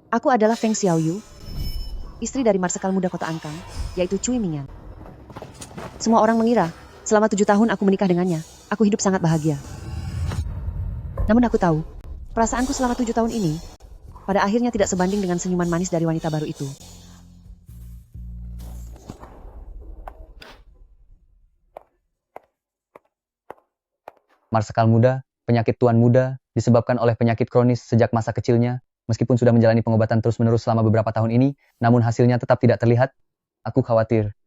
Aku adalah Feng Xiaoyu, istri dari Marsekal Muda Kota Ankang, yaitu Cui Mingyan. Semua orang mengira, selama 7 tahun aku menikah dengannya, aku hidup sangat bahagia. Namun aku tahu, perasaanku selama 7 tahun ini, pada akhirnya tidak sebanding dengan senyuman manis dari wanita baru itu. Marsekal muda, penyakit tuan muda, disebabkan oleh penyakit kronis sejak masa kecilnya. Meskipun sudah menjalani pengobatan terus-menerus selama beberapa tahun ini, namun hasilnya tetap tidak terlihat. Aku khawatir.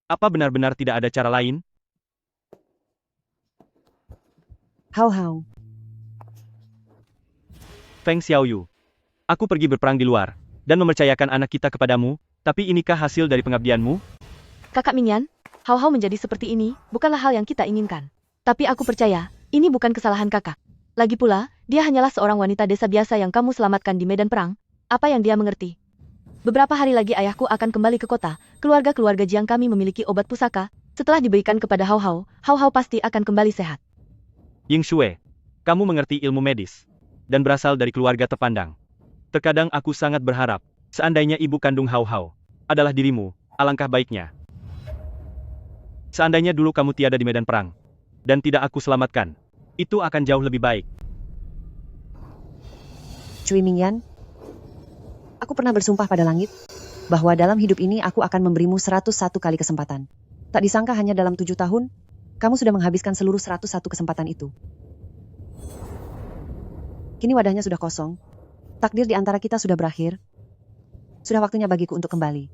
Apa benar-benar tidak ada cara lain? Hau-hau. Feng Xiaoyu. Aku pergi berperang di luar, dan mempercayakan anak kita kepadamu, tapi inikah hasil dari pengabdianmu? Kakak Mingyan, Hau-Hau menjadi seperti ini, bukanlah hal yang kita inginkan. Tapi aku percaya, ini bukan kesalahan kakak. Lagi pula, dia hanyalah seorang wanita desa biasa yang kamu selamatkan di medan perang. Apa yang dia mengerti? Beberapa hari lagi ayahku akan kembali ke kota, keluarga-keluarga Jiang kami memiliki obat pusaka, setelah diberikan kepada Hau-Hau, Hau-Hau pasti akan kembali sehat. Ying Shue, kamu mengerti ilmu medis, dan berasal dari keluarga terpandang. Terkadang aku sangat berharap, seandainya ibu kandung Hau-Hau adalah dirimu, alangkah baiknya. Seandainya dulu kamu tiada di medan perang, dan tidak aku selamatkan, itu akan jauh lebih baik. Cui Mingyan, aku pernah bersumpah pada langit, bahwa dalam hidup ini aku akan memberimu 101 kali kesempatan. Tak disangka hanya dalam 7 tahun, kamu sudah menghabiskan seluruh 101 kesempatan itu. Kini wadahnya sudah kosong, takdir di antara kita sudah berakhir, sudah waktunya bagiku untuk kembali.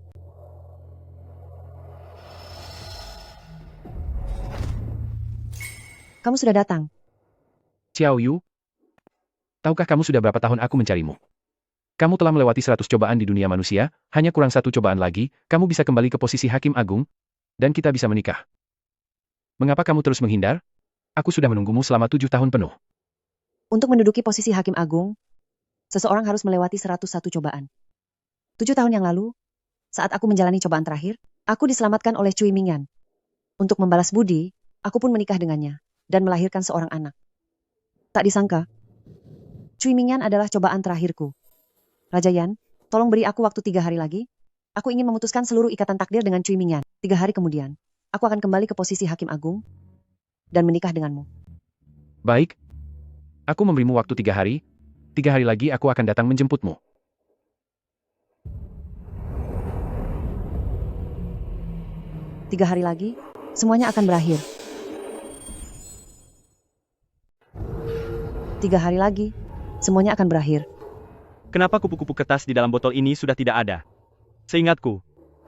Kamu sudah datang. Xiaoyu, tahukah kamu sudah berapa tahun aku mencarimu? Kamu telah melewati 100 cobaan di dunia manusia, hanya kurang 1 cobaan lagi, kamu bisa kembali ke posisi Hakim Agung, dan kita bisa menikah. Mengapa kamu terus menghindar? Aku sudah menunggumu selama 7 tahun penuh. Untuk menduduki posisi Hakim Agung, seseorang harus melewati 101 cobaan. 7 tahun yang lalu, saat aku menjalani cobaan terakhir, aku diselamatkan oleh Cui Mingyan. Untuk membalas budi, aku pun menikah dengannya, dan melahirkan seorang anak. Tak disangka, Cui Mingyan adalah cobaan terakhirku. Raja Yan, tolong beri aku waktu 3 hari lagi. Aku ingin memutuskan seluruh ikatan takdir dengan Cui Mingyan. 3 hari kemudian, aku akan kembali ke posisi Hakim Agung, dan menikah denganmu. Baik. Aku memberimu waktu 3 hari. 3 hari lagi aku akan datang menjemputmu. Tiga hari lagi, semuanya akan berakhir. 3 hari lagi, semuanya akan berakhir. Kenapa kupu-kupu kertas di dalam botol ini sudah tidak ada? Seingatku,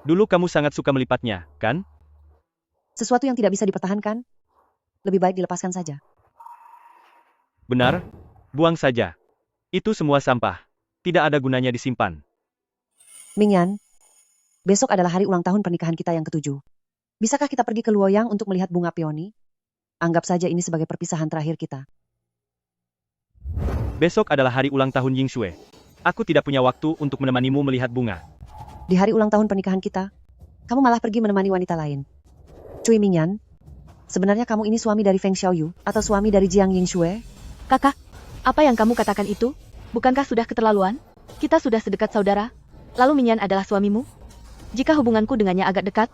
dulu kamu sangat suka melipatnya, kan? Sesuatu yang tidak bisa dipertahankan, lebih baik dilepaskan saja. Benar? Buang saja. Itu semua sampah. Tidak ada gunanya disimpan. Mingyan, besok adalah hari ulang tahun pernikahan kita yang ke-7. Bisakah kita pergi ke Luoyang untuk melihat bunga peoni? Anggap saja ini sebagai perpisahan terakhir kita. Besok adalah hari ulang tahun Ying Shue. Aku tidak punya waktu untuk menemanimu melihat bunga. Di hari ulang tahun pernikahan kita, kamu malah pergi menemani wanita lain. Cui Mingyan, sebenarnya kamu ini suami dari Feng Xiaoyu atau suami dari Jiang Ying Shue? Kakak, apa yang kamu katakan itu? Bukankah sudah keterlaluan? Kita sudah sedekat saudara. Lalu Mingyan adalah suamimu? Jika hubunganku dengannya agak dekat,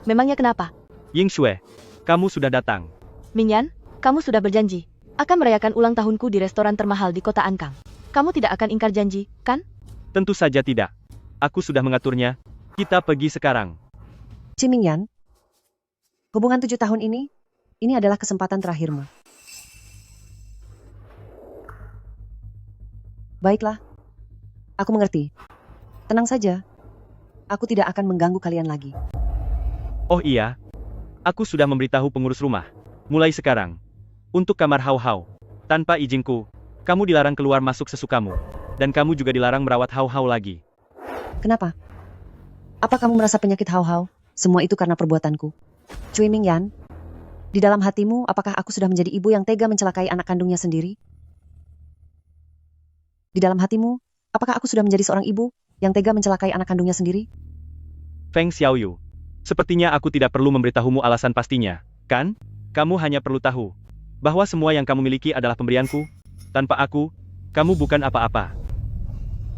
memangnya kenapa? Ying Shue, kamu sudah datang. Mingyan, kamu sudah berjanji akan merayakan ulang tahunku di restoran termahal di kota Ankang. Kamu tidak akan ingkar janji, kan? Tentu saja tidak. Aku sudah mengaturnya. Kita pergi sekarang. Cui Mingyan, hubungan 7 tahun ini adalah kesempatan terakhirmu. Baiklah, aku mengerti. Tenang saja, aku tidak akan mengganggu kalian lagi. Oh iya, aku sudah memberitahu pengurus rumah. Mulai sekarang, untuk kamar Hau-Hau, tanpa izinku, kamu dilarang keluar masuk sesukamu. Dan kamu juga dilarang merawat Hau-Hau lagi. Kenapa? Apa kamu merasa penyakit Hau-Hau? Semua itu karena perbuatanku. Cui Mingyan, di dalam hatimu apakah aku sudah menjadi ibu yang tega mencelakai anak kandungnya sendiri? Di dalam hatimu, apakah aku sudah menjadi seorang ibu yang tega mencelakai anak kandungnya sendiri? Feng Xiaoyu, sepertinya aku tidak perlu memberitahumu alasan pastinya, kan? Kamu hanya perlu tahu bahwa semua yang kamu miliki adalah pemberianku. Tanpa aku, kamu bukan apa-apa.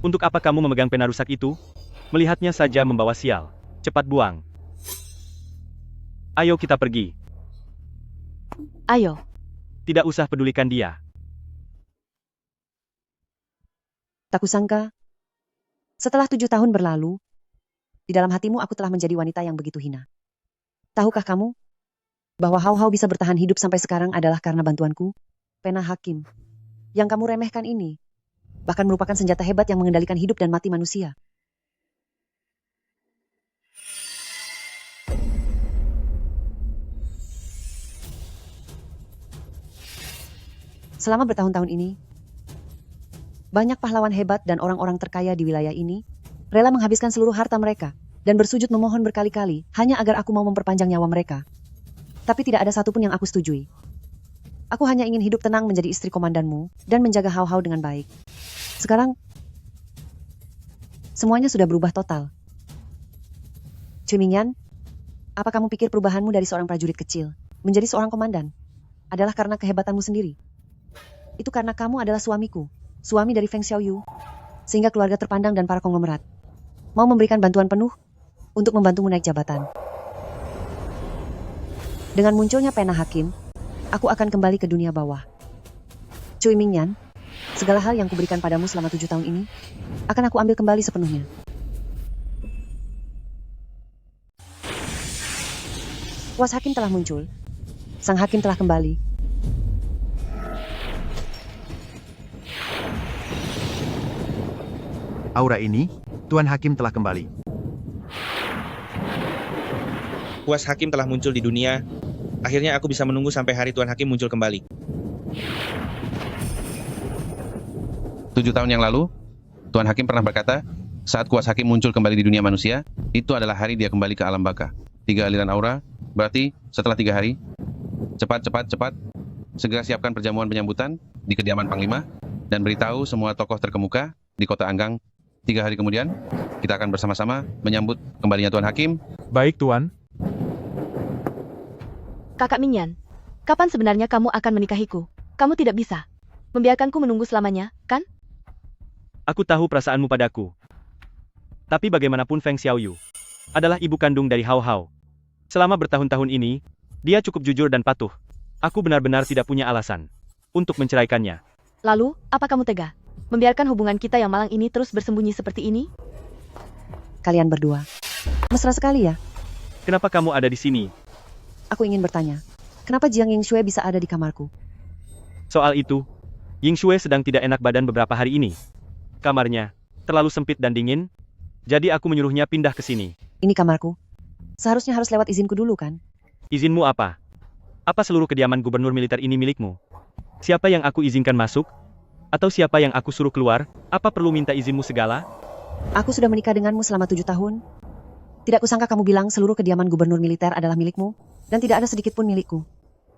Untuk apa kamu memegang pena rusak itu? Melihatnya saja membawa sial. Cepat buang. Ayo kita pergi. Ayo. Tidak usah pedulikan dia. Tak kusangka, setelah 7 tahun berlalu, di dalam hatimu aku telah menjadi wanita yang begitu hina. Tahukah kamu, bahwa Hao Hao bisa bertahan hidup sampai sekarang adalah karena bantuanku? Pena hakim. Yang kamu remehkan ini, bahkan merupakan senjata hebat yang mengendalikan hidup dan mati manusia. Selama bertahun-tahun ini, banyak pahlawan hebat dan orang-orang terkaya di wilayah ini rela menghabiskan seluruh harta mereka dan bersujud memohon berkali-kali hanya agar aku mau memperpanjang nyawa mereka. Tapi tidak ada satupun yang aku setujui. Aku hanya ingin hidup tenang menjadi istri komandanmu dan menjaga Hao Hao dengan baik. Sekarang, semuanya sudah berubah total. Cui Mingyan, apa kamu pikir perubahanmu dari seorang prajurit kecil menjadi seorang komandan adalah karena kehebatanmu sendiri? Itu karena kamu adalah suamiku, suami dari Feng Xiaoyu, sehingga keluarga terpandang dan para konglomerat mau memberikan bantuan penuh untuk membantumu naik jabatan. Dengan munculnya pena hakim, aku akan kembali ke dunia bawah. Cui Mingyan, segala hal yang kuberikan padamu selama 7 tahun ini, akan aku ambil kembali sepenuhnya. Was hakim telah muncul. Sang hakim telah kembali. Aura ini, Tuan Hakim telah kembali. Puas Hakim telah muncul di dunia. Akhirnya aku bisa menunggu sampai hari Tuan Hakim muncul kembali. 7 tahun yang lalu, Tuan Hakim pernah berkata, saat Kuas Hakim muncul kembali di dunia manusia, itu adalah hari dia kembali ke alam baka. 3 aliran aura, berarti setelah 3 hari. Cepat. Segera siapkan perjamuan penyambutan di kediaman Panglima, dan beritahu semua tokoh terkemuka di kota Anggang. 3 hari kemudian, kita akan bersama-sama menyambut kembalinya Tuan Hakim. Baik, Tuan. Kakak Mingyan, kapan sebenarnya kamu akan menikahiku? Kamu tidak bisa membiarkanku menunggu selamanya, kan? Aku tahu perasaanmu padaku. Tapi bagaimanapun Feng Xiaoyu adalah ibu kandung dari Hao Hao. Selama bertahun-tahun ini, dia cukup jujur dan patuh. Aku benar-benar tidak punya alasan untuk menceraikannya. Lalu, apa kamu tega membiarkan hubungan kita yang malang ini terus bersembunyi seperti ini? Kalian berdua, mesra sekali ya. Kenapa kamu ada di sini? Aku ingin bertanya, kenapa Jiang Yingxue bisa ada di kamarku? Soal itu, Yingxue sedang tidak enak badan beberapa hari ini. Kamarnya terlalu sempit dan dingin, jadi aku menyuruhnya pindah ke sini. Ini kamarku. Seharusnya harus lewat izinku dulu kan? Izinmu apa? Apa seluruh kediaman gubernur militer ini milikmu? Siapa yang aku izinkan masuk? Atau siapa yang aku suruh keluar? Apa perlu minta izinmu segala? Aku sudah menikah denganmu selama 7 tahun. Tidak kusangka kamu bilang seluruh kediaman gubernur militer adalah milikmu, dan tidak ada sedikit pun milikku.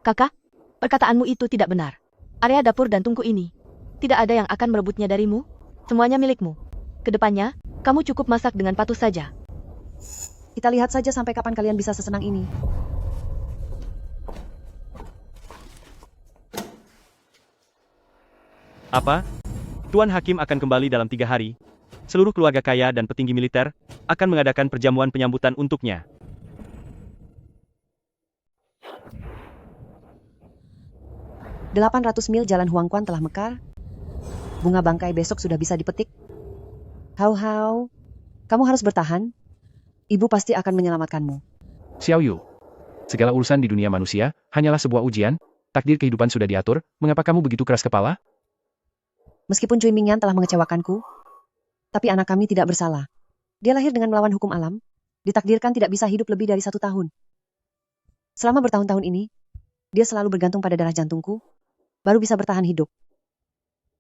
Kakak, perkataanmu itu tidak benar. Area dapur dan tungku ini, tidak ada yang akan merebutnya darimu. Semuanya milikmu. Kedepannya, kamu cukup masak dengan patuh saja. Kita lihat saja sampai kapan kalian bisa sesenang ini. Apa? Tuan Hakim akan kembali dalam 3 hari. Seluruh keluarga kaya dan petinggi militer akan mengadakan perjamuan penyambutan untuknya. "800 mil jalan Huangquan telah mekar. Bunga bangkai besok sudah bisa dipetik. Hao Hao, kamu harus bertahan. Ibu pasti akan menyelamatkanmu." Xiaoyu, segala urusan di dunia manusia hanyalah sebuah ujian. Takdir kehidupan sudah diatur. Mengapa kamu begitu keras kepala? Meskipun Cui Mingyan telah mengecewakanku, tapi anak kami tidak bersalah. Dia lahir dengan melawan hukum alam, ditakdirkan tidak bisa hidup lebih dari 1 tahun. Selama bertahun-tahun ini, dia selalu bergantung pada darah jantungku, baru bisa bertahan hidup.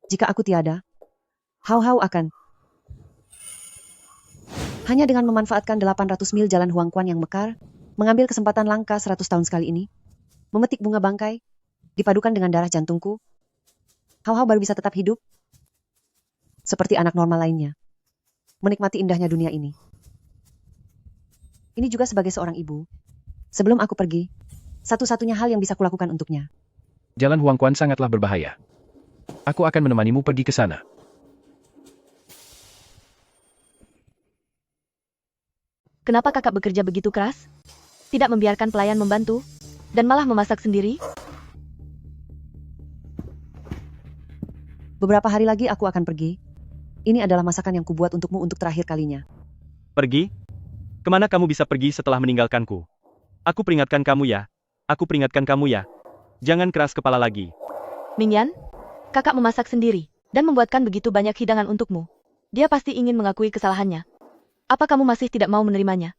Jika aku tiada, Hao Hao akan. Hanya dengan memanfaatkan 800 mil jalan Huangquan yang mekar, mengambil kesempatan langka 100 tahun sekali ini, memetik bunga bangkai, dipadukan dengan darah jantungku, Hao Hao baru bisa tetap hidup seperti anak normal lainnya, menikmati indahnya dunia ini. Ini juga sebagai seorang ibu. Sebelum aku pergi, satu-satunya hal yang bisa kulakukan untuknya. Jalan Huangquan sangatlah berbahaya. Aku akan menemanimu pergi ke sana. kenapa kakak bekerja begitu keras? Tidak membiarkan pelayan membantu, dan malah memasak sendiri? Beberapa hari lagi aku akan pergi. Ini adalah masakan yang kubuat untukmu untuk terakhir kalinya. Pergi? Kemana kamu bisa pergi setelah meninggalkanku? Aku peringatkan kamu ya. Aku peringatkan kamu ya. Jangan keras kepala lagi. Mingyan, kakak memasak sendiri, dan membuatkan begitu banyak hidangan untukmu. Dia pasti ingin mengakui kesalahannya. Apa kamu masih tidak mau menerimanya?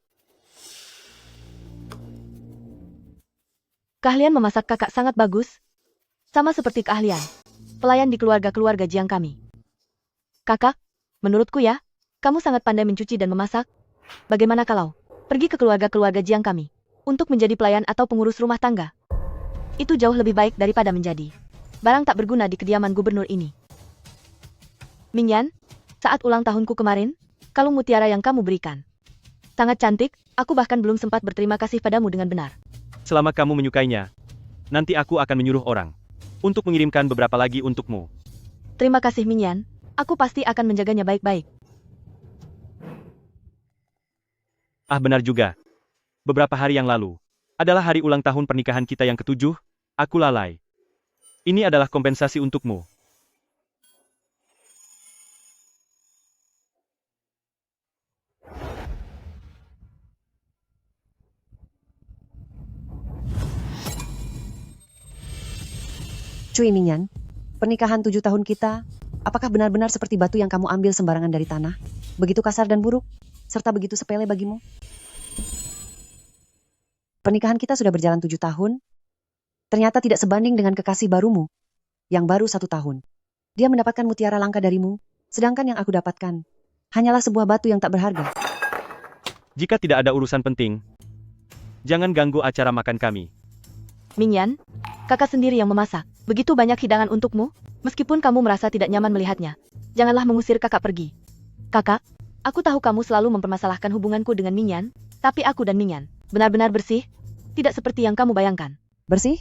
Keahlian memasak kakak sangat bagus. Sama seperti keahlian pelayan di keluarga-keluarga Jiang kami. Kakak, menurutku ya, kamu sangat pandai mencuci dan memasak. Bagaimana kalau pergi ke keluarga-keluarga Jiang kami untuk menjadi pelayan atau pengurus rumah tangga? Itu jauh lebih baik daripada menjadi barang tak berguna di kediaman gubernur ini. Mingyan, saat ulang tahunku kemarin, kalung mutiara yang kamu berikan sangat cantik, aku bahkan belum sempat berterima kasih padamu dengan benar. Selama kamu menyukainya, nanti aku akan menyuruh orang untuk mengirimkan beberapa lagi untukmu. Terima kasih Mingyan, aku pasti akan menjaganya baik-baik. Ah benar juga. Beberapa hari yang lalu adalah hari ulang tahun pernikahan kita yang ke-7, aku lalai. Ini adalah kompensasi untukmu. Cui Mingyan, pernikahan 7 tahun kita, apakah benar-benar seperti batu yang kamu ambil sembarangan dari tanah? Begitu kasar dan buruk, serta begitu sepele bagimu? Pernikahan kita sudah berjalan 7 tahun, ternyata tidak sebanding dengan kekasih barumu, yang baru 1 tahun. Dia mendapatkan mutiara langka darimu, sedangkan yang aku dapatkan hanyalah sebuah batu yang tak berharga. Jika tidak ada urusan penting, jangan ganggu acara makan kami. Mingyan, kakak sendiri yang memasak begitu banyak hidangan untukmu, meskipun kamu merasa tidak nyaman melihatnya. Janganlah mengusir kakak pergi. Kakak, aku tahu kamu selalu mempermasalahkan hubunganku dengan Mingyan, tapi aku dan Mingyan benar-benar bersih, tidak seperti yang kamu bayangkan. Bersih?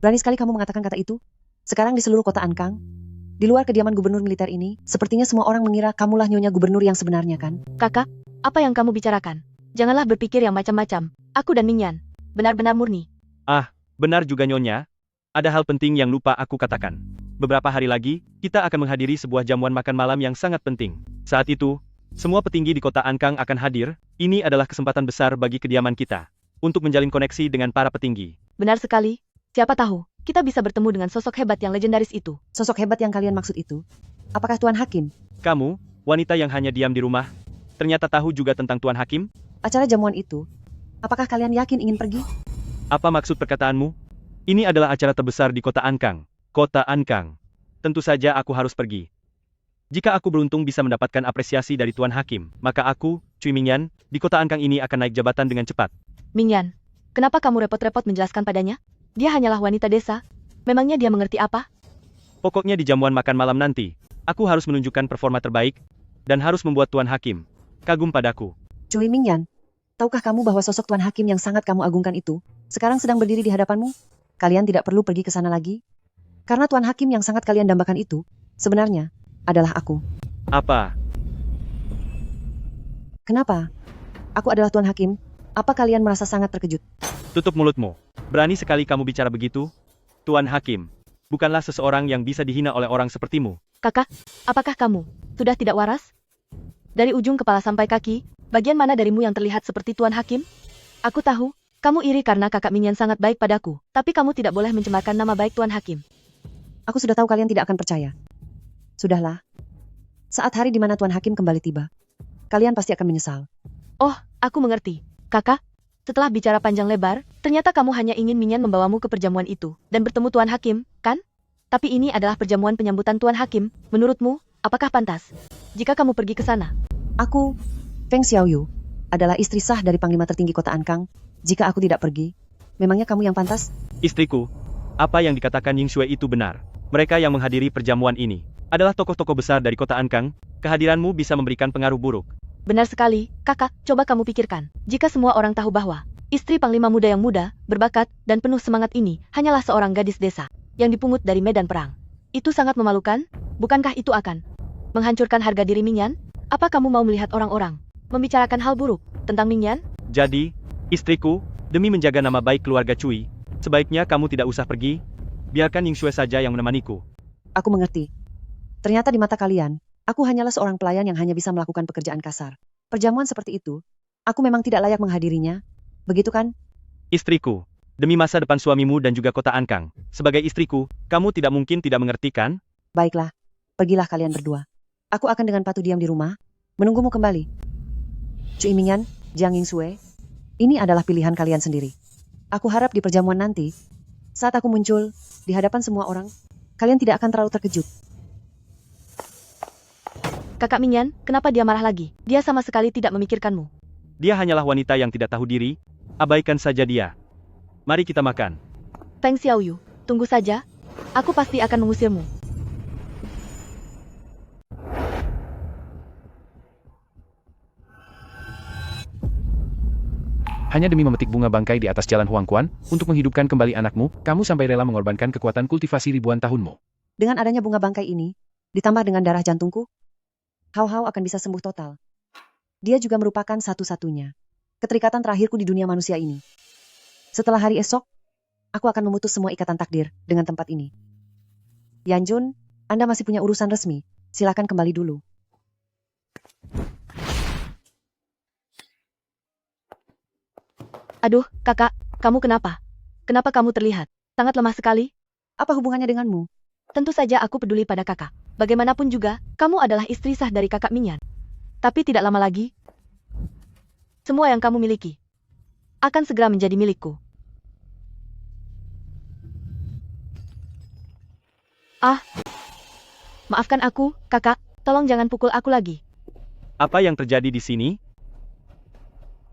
Berani sekali kamu mengatakan kata itu? Sekarang di seluruh kota Ankang, di luar kediaman gubernur militer ini, sepertinya semua orang mengira kamulah nyonya gubernur yang sebenarnya kan? Kakak, apa yang kamu bicarakan? Janganlah berpikir yang macam-macam. Aku dan Mingyan benar-benar murni. Benar juga Nyonya. Ada hal penting yang lupa aku katakan. Beberapa hari lagi, kita akan menghadiri sebuah jamuan makan malam yang sangat penting. Saat itu, semua petinggi di kota Ankang akan hadir. Ini adalah kesempatan besar bagi kediaman kita untuk menjalin koneksi dengan para petinggi. Benar sekali. Siapa tahu, kita bisa bertemu dengan sosok hebat yang legendaris itu. Sosok hebat yang kalian maksud itu? Apakah Tuan Hakim? Kamu, wanita yang hanya diam di rumah, ternyata tahu juga tentang Tuan Hakim? Acara jamuan itu, apakah kalian yakin ingin pergi? Apa maksud perkataanmu? Ini adalah acara terbesar di kota Ankang. Kota Ankang. Tentu saja aku harus pergi. Jika aku beruntung bisa mendapatkan apresiasi dari Tuan Hakim, maka aku, Cui Mingyan, di kota Ankang ini akan naik jabatan dengan cepat. Mingyan, kenapa kamu repot-repot menjelaskan padanya? Dia hanyalah wanita desa. Memangnya dia mengerti apa? Pokoknya di jamuan makan malam nanti, aku harus menunjukkan performa terbaik, dan harus membuat Tuan Hakim kagum padaku. Cui Mingyan, tahukah kamu bahwa sosok Tuan Hakim yang sangat kamu agungkan itu, sekarang sedang berdiri di hadapanmu? Kalian tidak perlu pergi ke sana lagi. Karena Tuan Hakim yang sangat kalian dambakan itu, sebenarnya, adalah aku. Apa? Kenapa? Aku adalah Tuan Hakim. Apa kalian merasa sangat terkejut? Tutup mulutmu. Berani sekali kamu bicara begitu? Tuan Hakim, bukanlah seseorang yang bisa dihina oleh orang sepertimu. Kakak, apakah kamu sudah tidak waras? Dari ujung kepala sampai kaki, bagian mana darimu yang terlihat seperti Tuan Hakim? Aku tahu, kamu iri karena kakak Mingyan sangat baik padaku, tapi kamu tidak boleh mencemarkan nama baik Tuan Hakim. Aku sudah tahu kalian tidak akan percaya. Sudahlah. Saat hari di mana Tuan Hakim kembali tiba, kalian pasti akan menyesal. Oh, aku mengerti. Kakak, setelah bicara panjang lebar, ternyata kamu hanya ingin Mingyan membawamu ke perjamuan itu, dan bertemu Tuan Hakim, kan? Tapi ini adalah perjamuan penyambutan Tuan Hakim, menurutmu, apakah pantas jika kamu pergi ke sana? Aku, Feng Xiaoyu, adalah istri sah dari Panglima tertinggi kota Ankang. Jika aku tidak pergi, memangnya kamu yang pantas? Istriku, apa yang dikatakan Ying Shui itu benar. Mereka yang menghadiri perjamuan ini adalah tokoh-tokoh besar dari kota Ankang. Kehadiranmu bisa memberikan pengaruh buruk. Benar sekali, kakak, coba kamu pikirkan. Jika semua orang tahu bahwa istri Panglima muda yang muda, berbakat, dan penuh semangat ini hanyalah seorang gadis desa yang dipungut dari medan perang. Itu sangat memalukan, bukankah itu akan menghancurkan harga diri Mingyan? Apa kamu mau melihat orang-orang Membicarakan hal buruk tentang Mingyan? Jadi, istriku, demi menjaga nama baik keluarga Cui, sebaiknya kamu tidak usah pergi. Biarkan Yingxue saja yang menemaniku. Aku mengerti. Ternyata di mata kalian, aku hanyalah seorang pelayan yang hanya bisa melakukan pekerjaan kasar. Perjamuan seperti itu, aku memang tidak layak menghadirinya. Begitu kan? Istriku, demi masa depan suamimu dan juga kota Ankang, sebagai istriku, kamu tidak mungkin tidak mengerti kan? Baiklah, pergilah kalian berdua. Aku akan dengan patuh diam di rumah, menunggumu kembali. Cui Mingyan, Jiang Yingxue, ini adalah pilihan kalian sendiri. Aku harap di perjamuan nanti, saat aku muncul, di hadapan semua orang, kalian tidak akan terlalu terkejut. Kakak Mingyan, kenapa dia marah lagi? Dia sama sekali tidak memikirkanmu. Dia hanyalah wanita yang tidak tahu diri, abaikan saja dia. Mari kita makan. Feng Xiaoyu, tunggu saja. Aku pasti akan mengusirmu. Hanya demi memetik bunga bangkai di atas jalan Huangquan, untuk menghidupkan kembali anakmu, kamu sampai rela mengorbankan kekuatan kultivasi ribuan tahunmu. Dengan adanya bunga bangkai ini, ditambah dengan darah jantungku, Hao Hao akan bisa sembuh total. Dia juga merupakan satu-satunya keterikatan terakhirku di dunia manusia ini. Setelah hari esok, aku akan memutus semua ikatan takdir dengan tempat ini. Yan Jun, Anda masih punya urusan resmi. Silakan kembali dulu. Aduh, kakak, kamu kenapa? Kenapa kamu terlihat sangat lemah sekali? Apa hubungannya denganmu? Tentu saja aku peduli pada kakak. Bagaimanapun juga, kamu adalah istri sah dari kakak Mingyan. Tapi tidak lama lagi, semua yang kamu miliki akan segera menjadi milikku. Ah, maafkan aku, kakak. Tolong jangan pukul aku lagi. Apa yang terjadi di sini?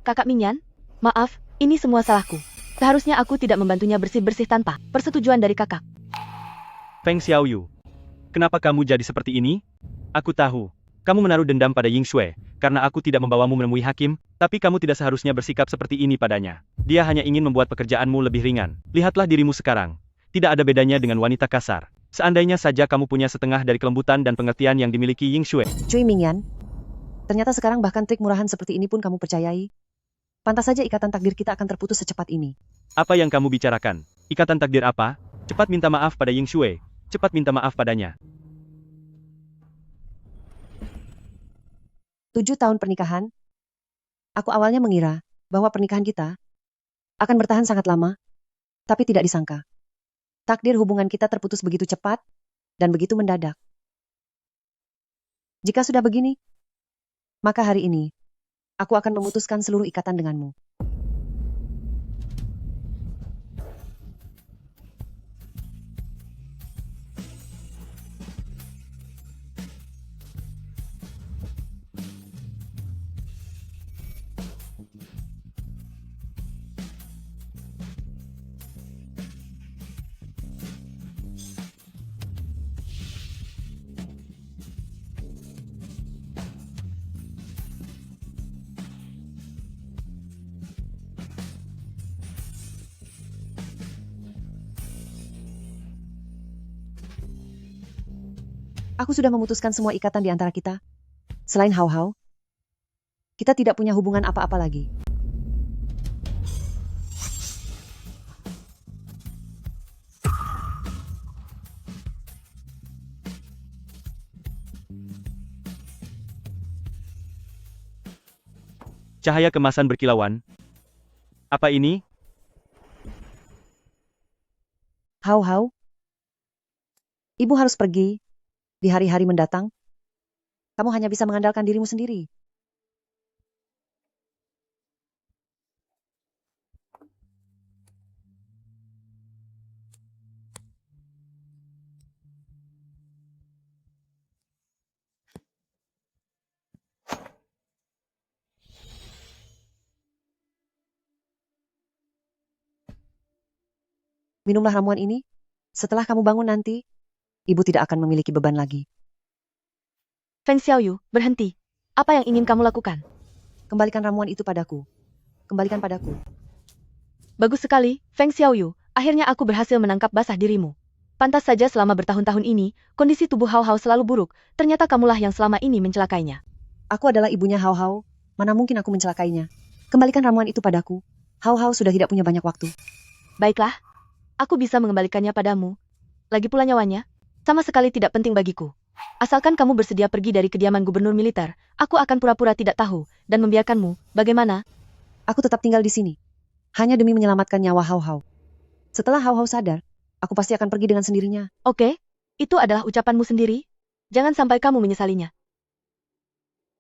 Kakak Mingyan, maaf, ini semua salahku. Seharusnya aku tidak membantunya bersih-bersih tanpa persetujuan dari kakak. Feng Xiaoyu, kenapa kamu jadi seperti ini? Aku tahu, kamu menaruh dendam pada Yingxue, karena aku tidak membawamu menemui hakim, tapi kamu tidak seharusnya bersikap seperti ini padanya. Dia hanya ingin membuat pekerjaanmu lebih ringan. Lihatlah dirimu sekarang. Tidak ada bedanya dengan wanita kasar. Seandainya saja kamu punya setengah dari kelembutan dan pengertian yang dimiliki Yingxue. Cui Mingyan, ternyata sekarang bahkan trik murahan seperti ini pun kamu percayai. Pantas saja ikatan takdir kita akan terputus secepat ini. Apa yang kamu bicarakan? Ikatan takdir apa? Cepat minta maaf pada Yingxue. Cepat minta maaf padanya. 7 tahun pernikahan. Aku awalnya mengira bahwa pernikahan kita akan bertahan sangat lama, tapi tidak disangka. Takdir hubungan kita terputus begitu cepat dan begitu mendadak. Jika sudah begini, maka hari ini aku akan memutuskan seluruh ikatan denganmu. Aku sudah memutuskan semua ikatan di antara kita. Selain Hao Hao, kita tidak punya hubungan apa-apa lagi. Cahaya kemasan berkilauan. Apa ini? Hao Hao, ibu harus pergi. Di hari-hari mendatang, kamu hanya bisa mengandalkan dirimu sendiri. Minumlah ramuan ini. Setelah kamu bangun nanti, ibu tidak akan memiliki beban lagi. Feng Xiaoyu, berhenti. Apa yang ingin kamu lakukan? Kembalikan ramuan itu padaku. Kembalikan padaku. Bagus sekali, Feng Xiaoyu. Akhirnya aku berhasil menangkap basah dirimu. Pantas saja selama bertahun-tahun ini, kondisi tubuh Hao Hao selalu buruk. Ternyata kamulah yang selama ini mencelakainya. Aku adalah ibunya Hao Hao. Mana mungkin aku mencelakainya. Kembalikan ramuan itu padaku. Hao Hao sudah tidak punya banyak waktu. Baiklah, aku bisa mengembalikannya padamu. Lagi pula nyawanya, sama sekali tidak penting bagiku. Asalkan kamu bersedia pergi dari kediaman gubernur militer, aku akan pura-pura tidak tahu, dan membiarkanmu, bagaimana? Aku tetap tinggal di sini. Hanya demi menyelamatkan nyawa Hao Hao. Setelah Hao Hao sadar, aku pasti akan pergi dengan sendirinya. Oke, itu adalah ucapanmu sendiri. Jangan sampai kamu menyesalinya.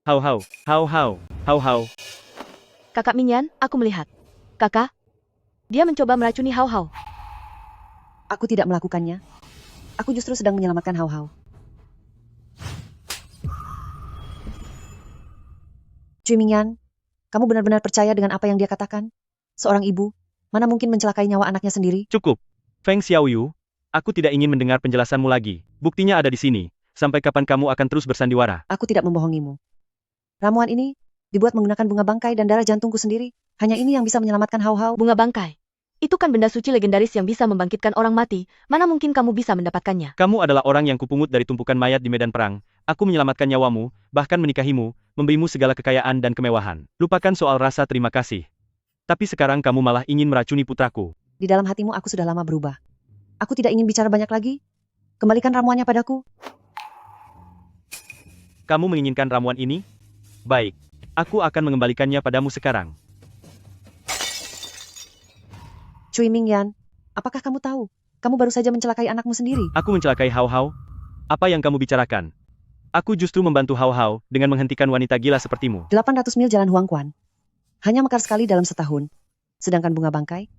Hao Hao, Hao Hao, Hao Hao. Kakak Minyan, aku melihat. Kakak, dia mencoba meracuni Hao Hao. Aku tidak melakukannya. Aku justru sedang menyelamatkan Hao Hao. Cui Mingyan, kamu benar-benar percaya dengan apa yang dia katakan? Seorang ibu, mana mungkin mencelakai nyawa anaknya sendiri? Cukup. Feng Xiaoyu, aku tidak ingin mendengar penjelasanmu lagi. Buktinya ada di sini. Sampai kapan kamu akan terus bersandiwara? Aku tidak membohongimu. Ramuan ini dibuat menggunakan bunga bangkai dan darah jantungku sendiri. Hanya ini yang bisa menyelamatkan Hao Hao. Bunga bangkai. Itu kan benda suci legendaris yang bisa membangkitkan orang mati. Mana mungkin kamu bisa mendapatkannya? Kamu adalah orang yang kupungut dari tumpukan mayat di medan perang. Aku menyelamatkan nyawamu, bahkan menikahimu, memberimu segala kekayaan dan kemewahan. Lupakan soal rasa terima kasih. Tapi sekarang kamu malah ingin meracuni putraku. Di dalam hatimu aku sudah lama berubah. Aku tidak ingin bicara banyak lagi. Kembalikan ramuannya padaku. Kamu menginginkan ramuan ini? Baik, aku akan mengembalikannya padamu sekarang. Cui Mingyan, apakah kamu tahu? Kamu baru saja mencelakai anakmu sendiri. Aku mencelakai Hao Hao? Apa yang kamu bicarakan? Aku justru membantu Hao Hao dengan menghentikan wanita gila sepertimu. 800 mil jalan Huangquan. Hanya mekar sekali dalam setahun. Sedangkan bunga bangkai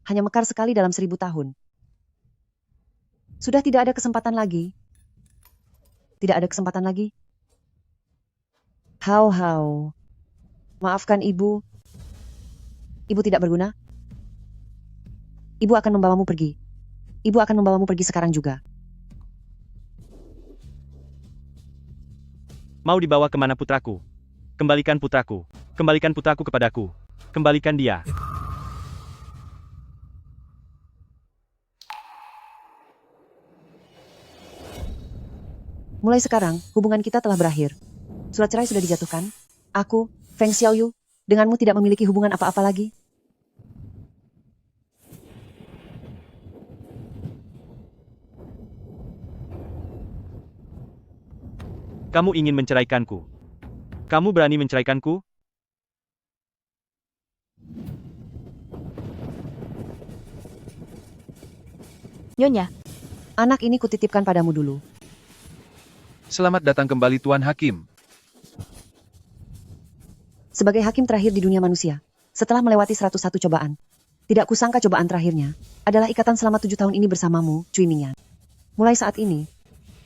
hanya mekar sekali dalam 1000 tahun. Sudah tidak ada kesempatan lagi. Tidak ada kesempatan lagi. Hao Hao. Maafkan ibu. Ibu tidak berguna. Ibu akan membawamu pergi. Ibu akan membawamu pergi sekarang juga. Mau dibawa kemana putraku? Kembalikan putraku. Kembalikan putraku kepadaku. Kembalikan dia. Mulai sekarang, hubungan kita telah berakhir. Surat cerai sudah dijatuhkan. Aku, Feng Xiaoyu, denganmu tidak memiliki hubungan apa-apa lagi. Kamu ingin menceraikanku? Kamu berani menceraikanku? Nyonya, Anak ini kutitipkan padamu dulu. Selamat datang kembali Tuan Hakim. Sebagai hakim terakhir di dunia manusia, setelah melewati 101 cobaan, tidak kusangka cobaan terakhirnya adalah ikatan selama 7 tahun ini bersamamu, Cui Mingyan. Mulai saat ini,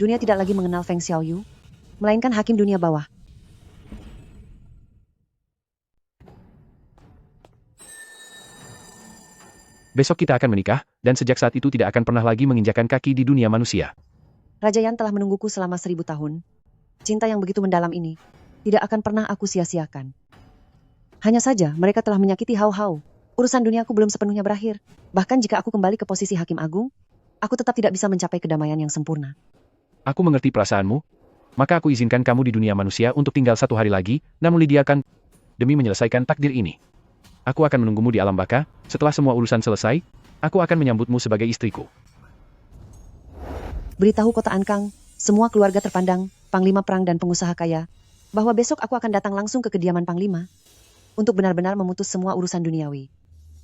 dunia tidak lagi mengenal Feng Xiaoyu, melainkan hakim dunia bawah. Besok kita akan menikah, dan sejak saat itu tidak akan pernah lagi menginjakan kaki di dunia manusia. Raja Yan telah menungguku selama 1000 tahun. Cinta yang begitu mendalam ini tidak akan pernah aku sia-siakan. Hanya saja mereka telah menyakiti Hao Hao. Urusan duniaku belum sepenuhnya berakhir. Bahkan jika aku kembali ke posisi Hakim Agung, aku tetap tidak bisa mencapai kedamaian yang sempurna. Aku mengerti perasaanmu, maka aku izinkan kamu di dunia manusia untuk tinggal 1 hari lagi, namun Lydia akan demi menyelesaikan takdir ini. Aku akan menunggumu di alam baka. Setelah semua urusan selesai, aku akan menyambutmu sebagai istriku. Beritahu kota Ankang, semua keluarga terpandang, Panglima Perang dan pengusaha kaya, bahwa besok aku akan datang langsung ke kediaman Panglima untuk benar-benar memutus semua urusan duniawi.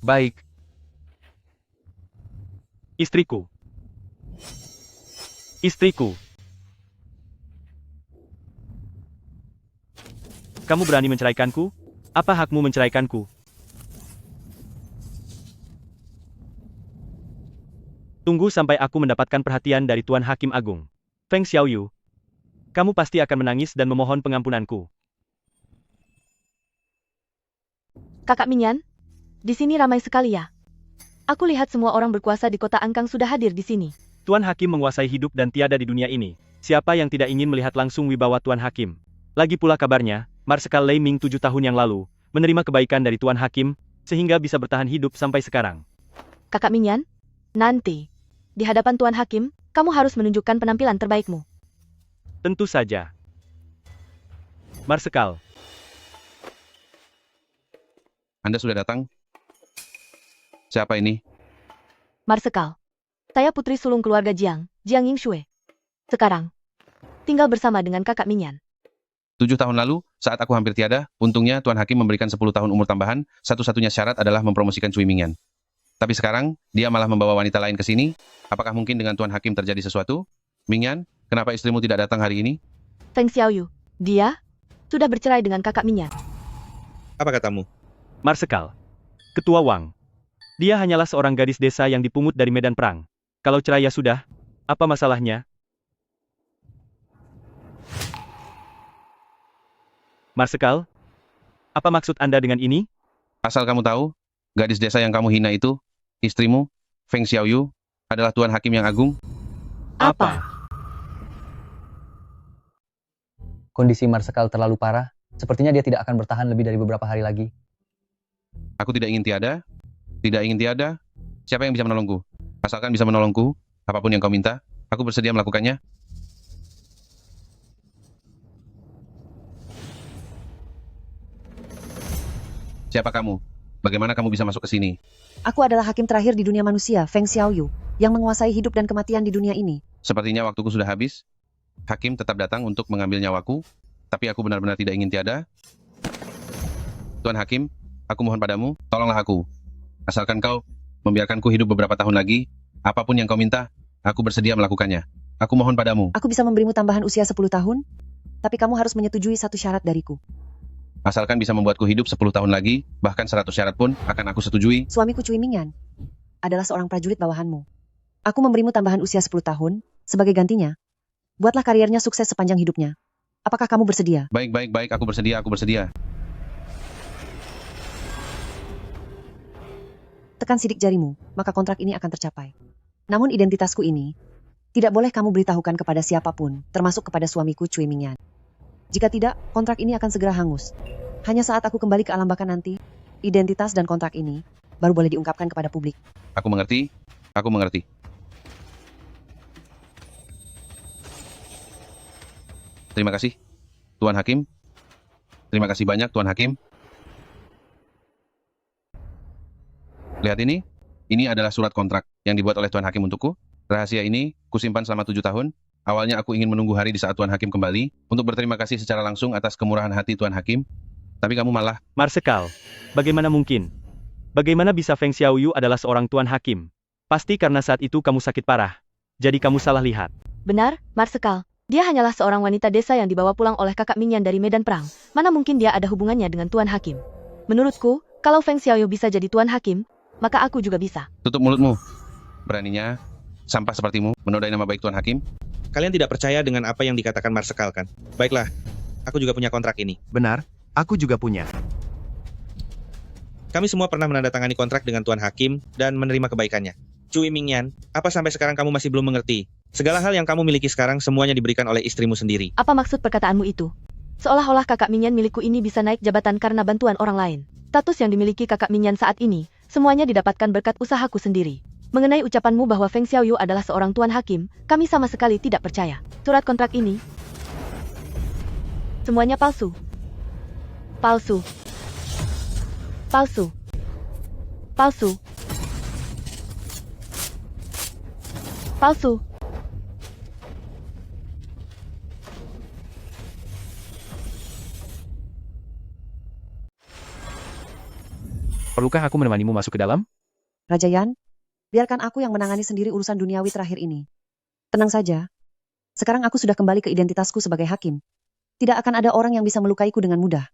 Baik. Istriku. Istriku. Kamu berani menceraikanku? Apa hakmu menceraikanku? Tunggu sampai aku mendapatkan perhatian dari Tuan Hakim Agung. Feng Xiaoyu, kamu pasti akan menangis dan memohon pengampunanku. Kakak Minyan, di sini ramai sekali ya. Aku lihat semua orang berkuasa di kota Angkang sudah hadir di sini. Tuan Hakim menguasai hidup dan tiada di dunia ini. Siapa yang tidak ingin melihat langsung wibawa Tuan Hakim? Lagi pula kabarnya, Marsekal Lei Ming 7 tahun yang lalu, menerima kebaikan dari Tuan Hakim, sehingga bisa bertahan hidup sampai sekarang. Kakak Minyan, nanti, di hadapan Tuan Hakim, kamu harus menunjukkan penampilan terbaikmu. Tentu saja. Marsekal. Anda sudah datang? Siapa ini? Marsekal. Saya putri sulung keluarga Jiang, Jiang Yingxue. Sekarang, tinggal bersama dengan kakak Minyan. 7 tahun lalu, saat aku hampir tiada, untungnya Tuan Hakim memberikan 10 tahun umur tambahan, satu-satunya syarat adalah mempromosikan Cui Mingyan. Tapi sekarang, dia malah membawa wanita lain ke sini. Apakah mungkin dengan Tuan Hakim terjadi sesuatu? Mingyan, kenapa istrimu tidak datang hari ini? Feng Xiaoyu. Dia sudah bercerai dengan kakak Minyan. Apa katamu? Marsekal. Ketua Wang. Dia hanyalah seorang gadis desa yang dipungut dari medan perang. Kalau cerai ya sudah, apa masalahnya? Marsekal, apa maksud Anda dengan ini? Asal kamu tahu, gadis desa yang kamu hina itu, istrimu, Feng Xiaoyu, adalah Tuan Hakim yang agung. Apa? Kondisi Marsekal terlalu parah. Sepertinya dia tidak akan bertahan lebih dari beberapa hari lagi. Aku tidak ingin tiada. Tidak ingin tiada. Siapa yang bisa menolongku? Asalkan bisa menolongku, apapun yang kau minta, aku bersedia melakukannya. Siapa kamu? Bagaimana kamu bisa masuk ke sini? Aku adalah hakim terakhir di dunia manusia, Feng Xiaoyu, yang menguasai hidup dan kematian di dunia ini. Sepertinya waktuku sudah habis. Hakim tetap datang untuk mengambil nyawaku, tapi aku benar-benar tidak ingin tiada. Tuan Hakim, aku mohon padamu, tolonglah aku. Asalkan kau membiarkanku hidup beberapa tahun lagi, apapun yang kau minta, aku bersedia melakukannya. Aku mohon padamu. Aku bisa memberimu tambahan usia 10 tahun, tapi kamu harus menyetujui satu syarat dariku. Asalkan bisa membuatku hidup 10 tahun lagi, bahkan 100 syarat pun akan aku setujui. Suamiku Cui Mingyan adalah seorang prajurit bawahanmu. Aku memberimu tambahan usia 10 tahun, sebagai gantinya, buatlah karirnya sukses sepanjang hidupnya. Apakah kamu bersedia? Baik, aku bersedia, aku bersedia. Tekan sidik jarimu, maka kontrak ini akan tercapai. Namun identitasku ini, tidak boleh kamu beritahukan kepada siapapun, termasuk kepada suamiku Cui Mingyan. Jika tidak, kontrak ini akan segera hangus. Hanya saat aku kembali ke alam baka nanti, identitas dan kontrak ini baru boleh diungkapkan kepada publik. Aku mengerti, aku mengerti. Terima kasih, Tuan Hakim. Terima kasih banyak, Tuan Hakim. Lihat ini adalah surat kontrak yang dibuat oleh Tuan Hakim untukku. Rahasia ini kusimpan selama 7 tahun. Awalnya aku ingin menunggu hari di saat Tuan Hakim kembali untuk berterima kasih secara langsung atas kemurahan hati Tuan Hakim. Tapi kamu malah... Marsekal, bagaimana mungkin? Bagaimana bisa Feng Xiaoyu adalah seorang Tuan Hakim? Pasti karena saat itu kamu sakit parah. Jadi kamu salah lihat. Benar, Marsekal. Dia hanyalah seorang wanita desa yang dibawa pulang oleh kakak Minyan dari medan perang. Mana mungkin dia ada hubungannya dengan Tuan Hakim? Menurutku, kalau Feng Xiaoyu bisa jadi Tuan Hakim, maka aku juga bisa. Tutup mulutmu. Beraninya, sampah sepertimu menodai nama baik Tuan Hakim. Kalian tidak percaya dengan apa yang dikatakan Marsekal kan? Baiklah, aku juga punya kontrak ini. Benar, aku juga punya. Kami semua pernah menandatangani kontrak dengan Tuan Hakim dan menerima kebaikannya. Cui Mingyan, apa sampai sekarang kamu masih belum mengerti? Segala hal yang kamu miliki sekarang semuanya diberikan oleh istrimu sendiri. Apa maksud perkataanmu itu? Seolah-olah kakak Minyan milikku ini bisa naik jabatan karena bantuan orang lain. Status yang dimiliki kakak Minyan saat ini, semuanya didapatkan berkat usahaku sendiri. Mengenai ucapanmu bahwa Feng Xiaoyu adalah seorang Tuan Hakim, kami sama sekali tidak percaya. Surat kontrak ini, semuanya palsu. Palsu. Palsu. Palsu. Palsu. Perlukah aku menemanimu masuk ke dalam? Raja Yan, biarkan aku yang menangani sendiri urusan duniawi terakhir ini. Tenang saja. Sekarang aku sudah kembali ke identitasku sebagai hakim. Tidak akan ada orang yang bisa melukaiku dengan mudah.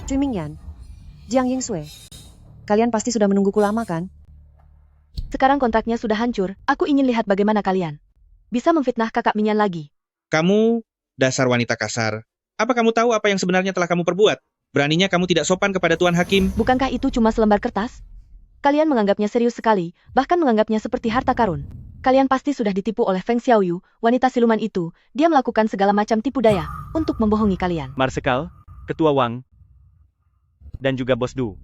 Cui Mingyan, Jiang Yingxue, kalian pasti sudah menungguku lama kan? Sekarang kontraknya sudah hancur, aku ingin lihat bagaimana kalian bisa memfitnah kakak Minyan lagi. Kamu, dasar wanita kasar. Apa kamu tahu apa yang sebenarnya telah kamu perbuat? Beraninya kamu tidak sopan kepada Tuan Hakim. Bukankah itu cuma selembar kertas? Kalian menganggapnya serius sekali, bahkan menganggapnya seperti harta karun. Kalian pasti sudah ditipu oleh Feng Xiaoyu, wanita siluman itu. Dia melakukan segala macam tipu daya untuk membohongi kalian. Marsekal, Ketua Wang, dan juga Bos Du.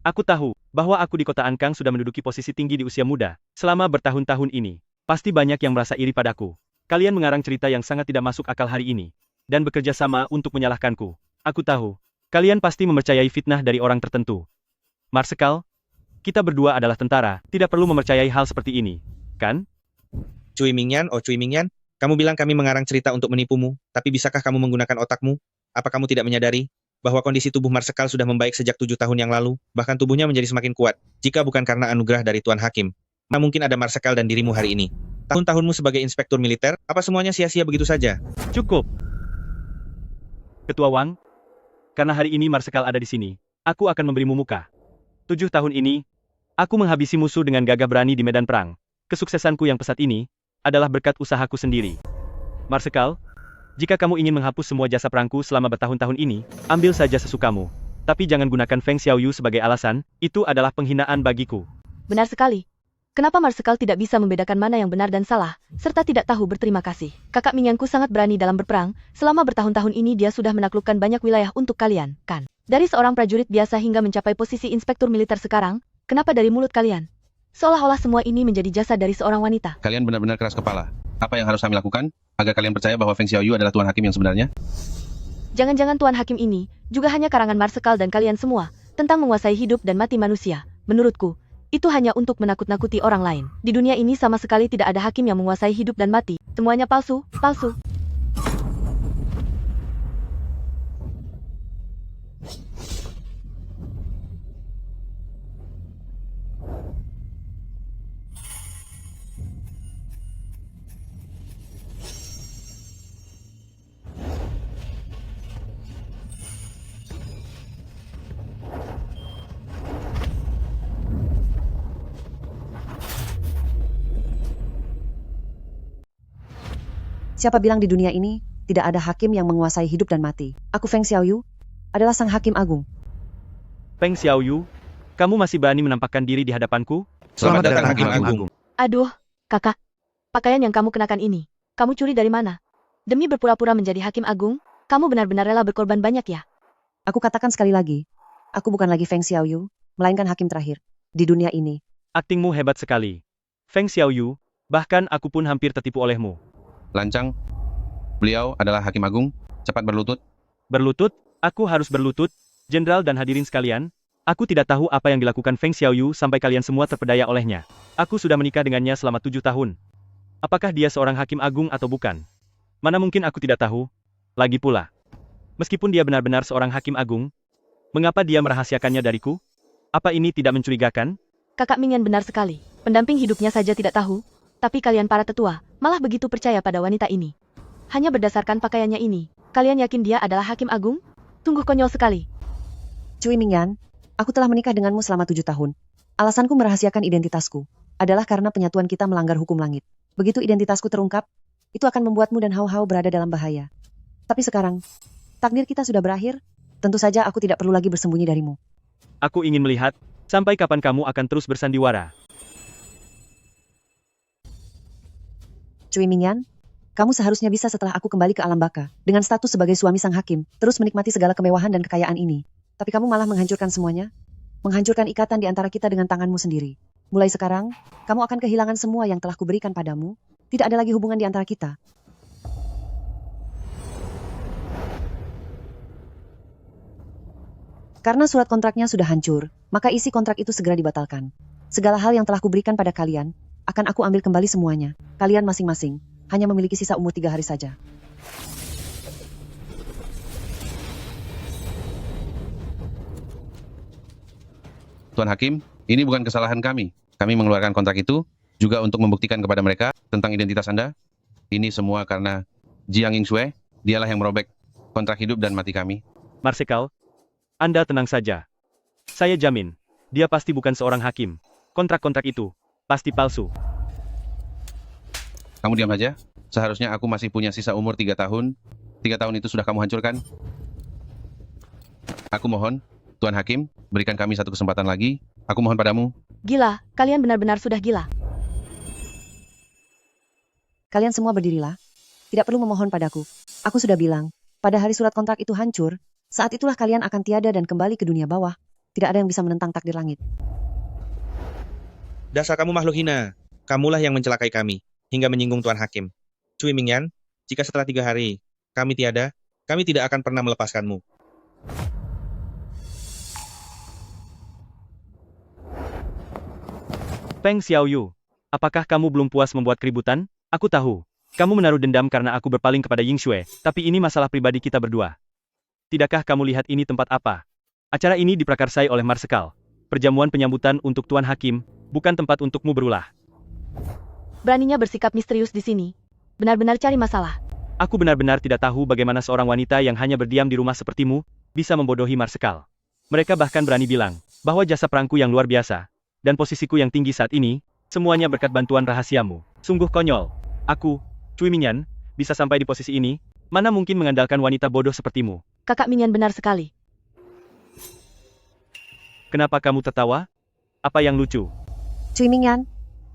Aku tahu bahwa aku di kota Ankang sudah menduduki posisi tinggi di usia muda. Selama bertahun-tahun ini, pasti banyak yang merasa iri padaku. Kalian mengarang cerita yang sangat tidak masuk akal hari ini, dan bekerja sama untuk menyalahkanku. Aku tahu, Kalian pasti mempercayai fitnah dari orang tertentu. Marsekal, kita berdua adalah tentara, tidak perlu mempercayai hal seperti ini, kan? Cui Mingyan, oh Cui Mingyan, kamu bilang kami mengarang cerita untuk menipumu, tapi bisakah kamu menggunakan otakmu? Apa kamu tidak menyadari bahwa kondisi tubuh Marsekal sudah membaik sejak 7 tahun yang lalu, bahkan tubuhnya menjadi semakin kuat, jika bukan karena anugerah dari Tuan Hakim? Mana mungkin ada Marsekal dan dirimu hari ini? Tahun-tahunmu sebagai inspektur militer, apa semuanya sia-sia begitu saja? Cukup. Ketua Wang, karena hari ini Marsekal ada di sini, aku akan memberimu muka. 7 tahun ini, aku menghabisi musuh dengan gagah berani di medan perang. Kesuksesanku yang pesat ini adalah berkat usahaku sendiri. Marsekal, jika kamu ingin menghapus semua jasa perangku selama bertahun-tahun ini, ambil saja sesukamu. Tapi jangan gunakan Feng Xiaoyu sebagai alasan, itu adalah penghinaan bagiku. Benar sekali. Kenapa Marsekal tidak bisa membedakan mana yang benar dan salah, serta tidak tahu berterima kasih? Kakak Mingyanku sangat berani dalam berperang, selama bertahun-tahun ini dia sudah menaklukkan banyak wilayah untuk kalian, kan? Dari seorang prajurit biasa hingga mencapai posisi inspektur militer sekarang, kenapa dari mulut kalian? Seolah-olah semua ini menjadi jasa dari seorang wanita. Kalian benar-benar keras kepala. Apa yang harus kami lakukan agar kalian percaya bahwa Feng Xiaoyu adalah Tuan Hakim yang sebenarnya? Jangan-jangan Tuan Hakim ini juga hanya karangan Marsekal dan kalian semua tentang menguasai hidup dan mati manusia. Menurutku, itu hanya untuk menakut-nakuti orang lain. Di dunia ini sama sekali tidak ada hakim yang menguasai hidup dan mati. Semuanya palsu, palsu. Siapa bilang di dunia ini tidak ada hakim yang menguasai hidup dan mati? Aku Feng Xiaoyu adalah sang hakim agung. Feng Xiaoyu, kamu masih berani menampakkan diri di hadapanku? Selamat datang Hakim Agung. Aduh, kakak. Pakaian yang kamu kenakan ini, kamu curi dari mana? Demi berpura-pura menjadi hakim agung, kamu benar-benar rela berkorban banyak ya? Aku katakan sekali lagi, aku bukan lagi Feng Xiaoyu, melainkan hakim terakhir di dunia ini. Aktingmu hebat sekali. Feng Xiaoyu, bahkan aku pun hampir tertipu olehmu. Lancang, beliau adalah Hakim Agung. Cepat berlutut. Berlutut? Aku harus berlutut? Jenderal dan hadirin sekalian, aku tidak tahu apa yang dilakukan Feng Xiaoyu sampai kalian semua terpedaya olehnya. Aku sudah menikah dengannya selama 7 tahun. Apakah dia seorang hakim agung atau bukan? Mana mungkin aku tidak tahu? Lagi pula, meskipun dia benar-benar seorang hakim agung, mengapa dia merahasiakannya dariku? Apa ini tidak mencurigakan? Kakak Mingyan benar sekali. Pendamping hidupnya saja tidak tahu, tapi kalian para tetua malah begitu percaya pada wanita ini. Hanya berdasarkan pakaiannya ini, kalian yakin dia adalah hakim agung? Sungguh konyol sekali. Cui Mingyan, aku telah menikah denganmu selama 7 tahun. Alasanku merahasiakan identitasku adalah karena penyatuan kita melanggar hukum langit. Begitu identitasku terungkap, itu akan membuatmu dan Hao Hao berada dalam bahaya. Tapi sekarang, takdir kita sudah berakhir, tentu saja aku tidak perlu lagi bersembunyi darimu. Aku ingin melihat, sampai kapan kamu akan terus bersandiwara. Cui Mingyan, kamu seharusnya bisa setelah aku kembali ke alam baka, dengan status sebagai suami sang hakim, terus menikmati segala kemewahan dan kekayaan ini. Tapi kamu malah menghancurkan semuanya, menghancurkan ikatan di antara kita dengan tanganmu sendiri. Mulai sekarang, kamu akan kehilangan semua yang telah kuberikan padamu. Tidak ada lagi hubungan di antara kita. Karena surat kontraknya sudah hancur, maka isi kontrak itu segera dibatalkan. Segala hal yang telah kuberikan pada kalian, akan aku ambil kembali semuanya. Kalian masing-masing hanya memiliki sisa umur 3 hari saja. Tuan Hakim, ini bukan kesalahan kami. Kami mengeluarkan kontrak itu juga untuk membuktikan kepada mereka tentang identitas Anda. Ini semua karena Jiang Yingsue, dialah yang merobek kontrak hidup dan mati kami. Marsekal, Anda tenang saja. Saya jamin, dia pasti bukan seorang hakim. Kontrak-kontrak itu pasti palsu. Kamu diam saja. Seharusnya aku masih punya sisa umur 3 tahun. 3 tahun itu sudah kamu hancurkan. Aku mohon, Tuan Hakim, berikan kami satu kesempatan lagi. Aku mohon padamu. Gila, kalian benar-benar sudah gila. Kalian semua berdirilah. Tidak perlu memohon padaku. Aku sudah bilang, pada hari surat kontrak itu hancur, saat itulah kalian akan tiada dan kembali ke dunia bawah. Tidak ada yang bisa menentang takdir langit. Dasar kamu makhluk hina. Kamulah yang mencelakai kami, hingga menyinggung Tuan Hakim. Cui Mingyan, jika setelah 3 hari kami tiada, kami tidak akan pernah melepaskanmu. Feng Xiaoyu, apakah kamu belum puas membuat keributan? Aku tahu. Kamu menaruh dendam karena aku berpaling kepada Ying Shui, tapi ini masalah pribadi kita berdua. Tidakkah kamu lihat ini tempat apa? Acara ini diprakarsai oleh Marsekal. Perjamuan penyambutan untuk Tuan Hakim, bukan tempat untukmu berulah. Beraninya bersikap misterius di sini. Benar-benar cari masalah. Aku benar-benar tidak tahu bagaimana seorang wanita yang hanya berdiam di rumah sepertimu, bisa membodohi Marsekal. Mereka bahkan berani bilang, bahwa jasa perangku yang luar biasa, dan posisiku yang tinggi saat ini, semuanya berkat bantuan rahasiamu. Sungguh konyol. Aku, Cui Mingyan, bisa sampai di posisi ini, mana mungkin mengandalkan wanita bodoh sepertimu. Kakak Mingyan benar sekali. Kenapa kamu tertawa? Apa yang lucu? Cui Mingyan.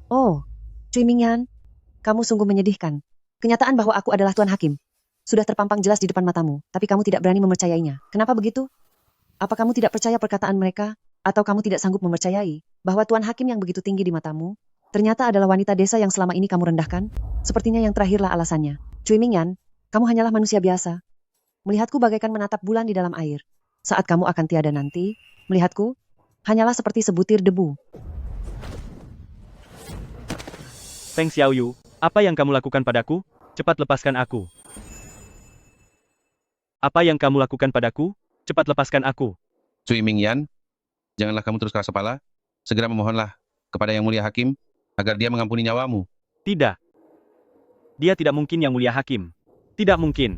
Oh, Cui Mingyan. Kamu sungguh menyedihkan. Kenyataan bahwa aku adalah Tuan Hakim sudah terpampang jelas di depan matamu, tapi kamu tidak berani mempercayainya. Kenapa begitu? Apa kamu tidak percaya perkataan mereka? Atau kamu tidak sanggup mempercayai bahwa Tuan Hakim yang begitu tinggi di matamu ternyata adalah wanita desa yang selama ini kamu rendahkan? Sepertinya yang terakhirlah alasannya. Cui Mingyan, kamu hanyalah manusia biasa. Melihatku bagaikan menatap bulan di dalam air. Saat kamu akan tiada nanti, melihatku hanyalah seperti sebutir debu. Feng Xiaoyu, apa yang kamu lakukan padaku? Cepat lepaskan aku. Apa yang kamu lakukan padaku? Cepat lepaskan aku. Cui Mingyan, janganlah kamu terus keras kepala. Segera memohonlah kepada Yang Mulia Hakim, agar dia mengampuni nyawamu. Tidak. Dia tidak mungkin Yang Mulia Hakim. Tidak mungkin.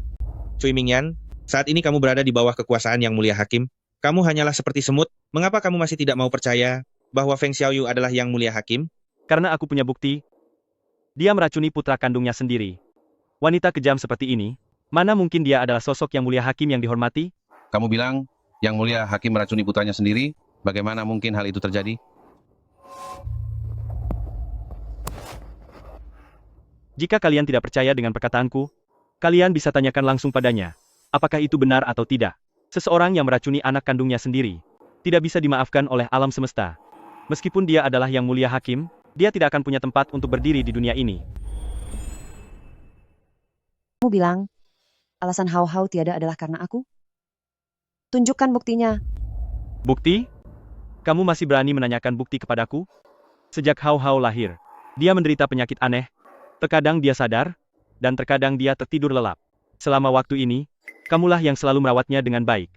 Cui Mingyan, saat ini kamu berada di bawah kekuasaan Yang Mulia Hakim. Kamu hanyalah seperti semut. Mengapa kamu masih tidak mau percaya bahwa Feng Xiaoyu adalah Yang Mulia Hakim? Karena aku punya bukti. Dia meracuni putra kandungnya sendiri. Wanita kejam seperti ini, mana mungkin dia adalah sosok Yang Mulia Hakim yang dihormati? Kamu bilang, Yang Mulia Hakim meracuni putranya sendiri, bagaimana mungkin hal itu terjadi? Jika kalian tidak percaya dengan perkataanku, kalian bisa tanyakan langsung padanya. Apakah itu benar atau tidak? Seseorang yang meracuni anak kandungnya sendiri tidak bisa dimaafkan oleh alam semesta. Meskipun dia adalah Yang Mulia Hakim, dia tidak akan punya tempat untuk berdiri di dunia ini. Kamu bilang, alasan Hao Hao tiada adalah karena aku? Tunjukkan buktinya. Bukti? Kamu masih berani menanyakan bukti kepadaku? Sejak Hao Hao lahir, dia menderita penyakit aneh. Terkadang dia sadar, dan terkadang dia tertidur lelap. Selama waktu ini, kamulah yang selalu merawatnya dengan baik.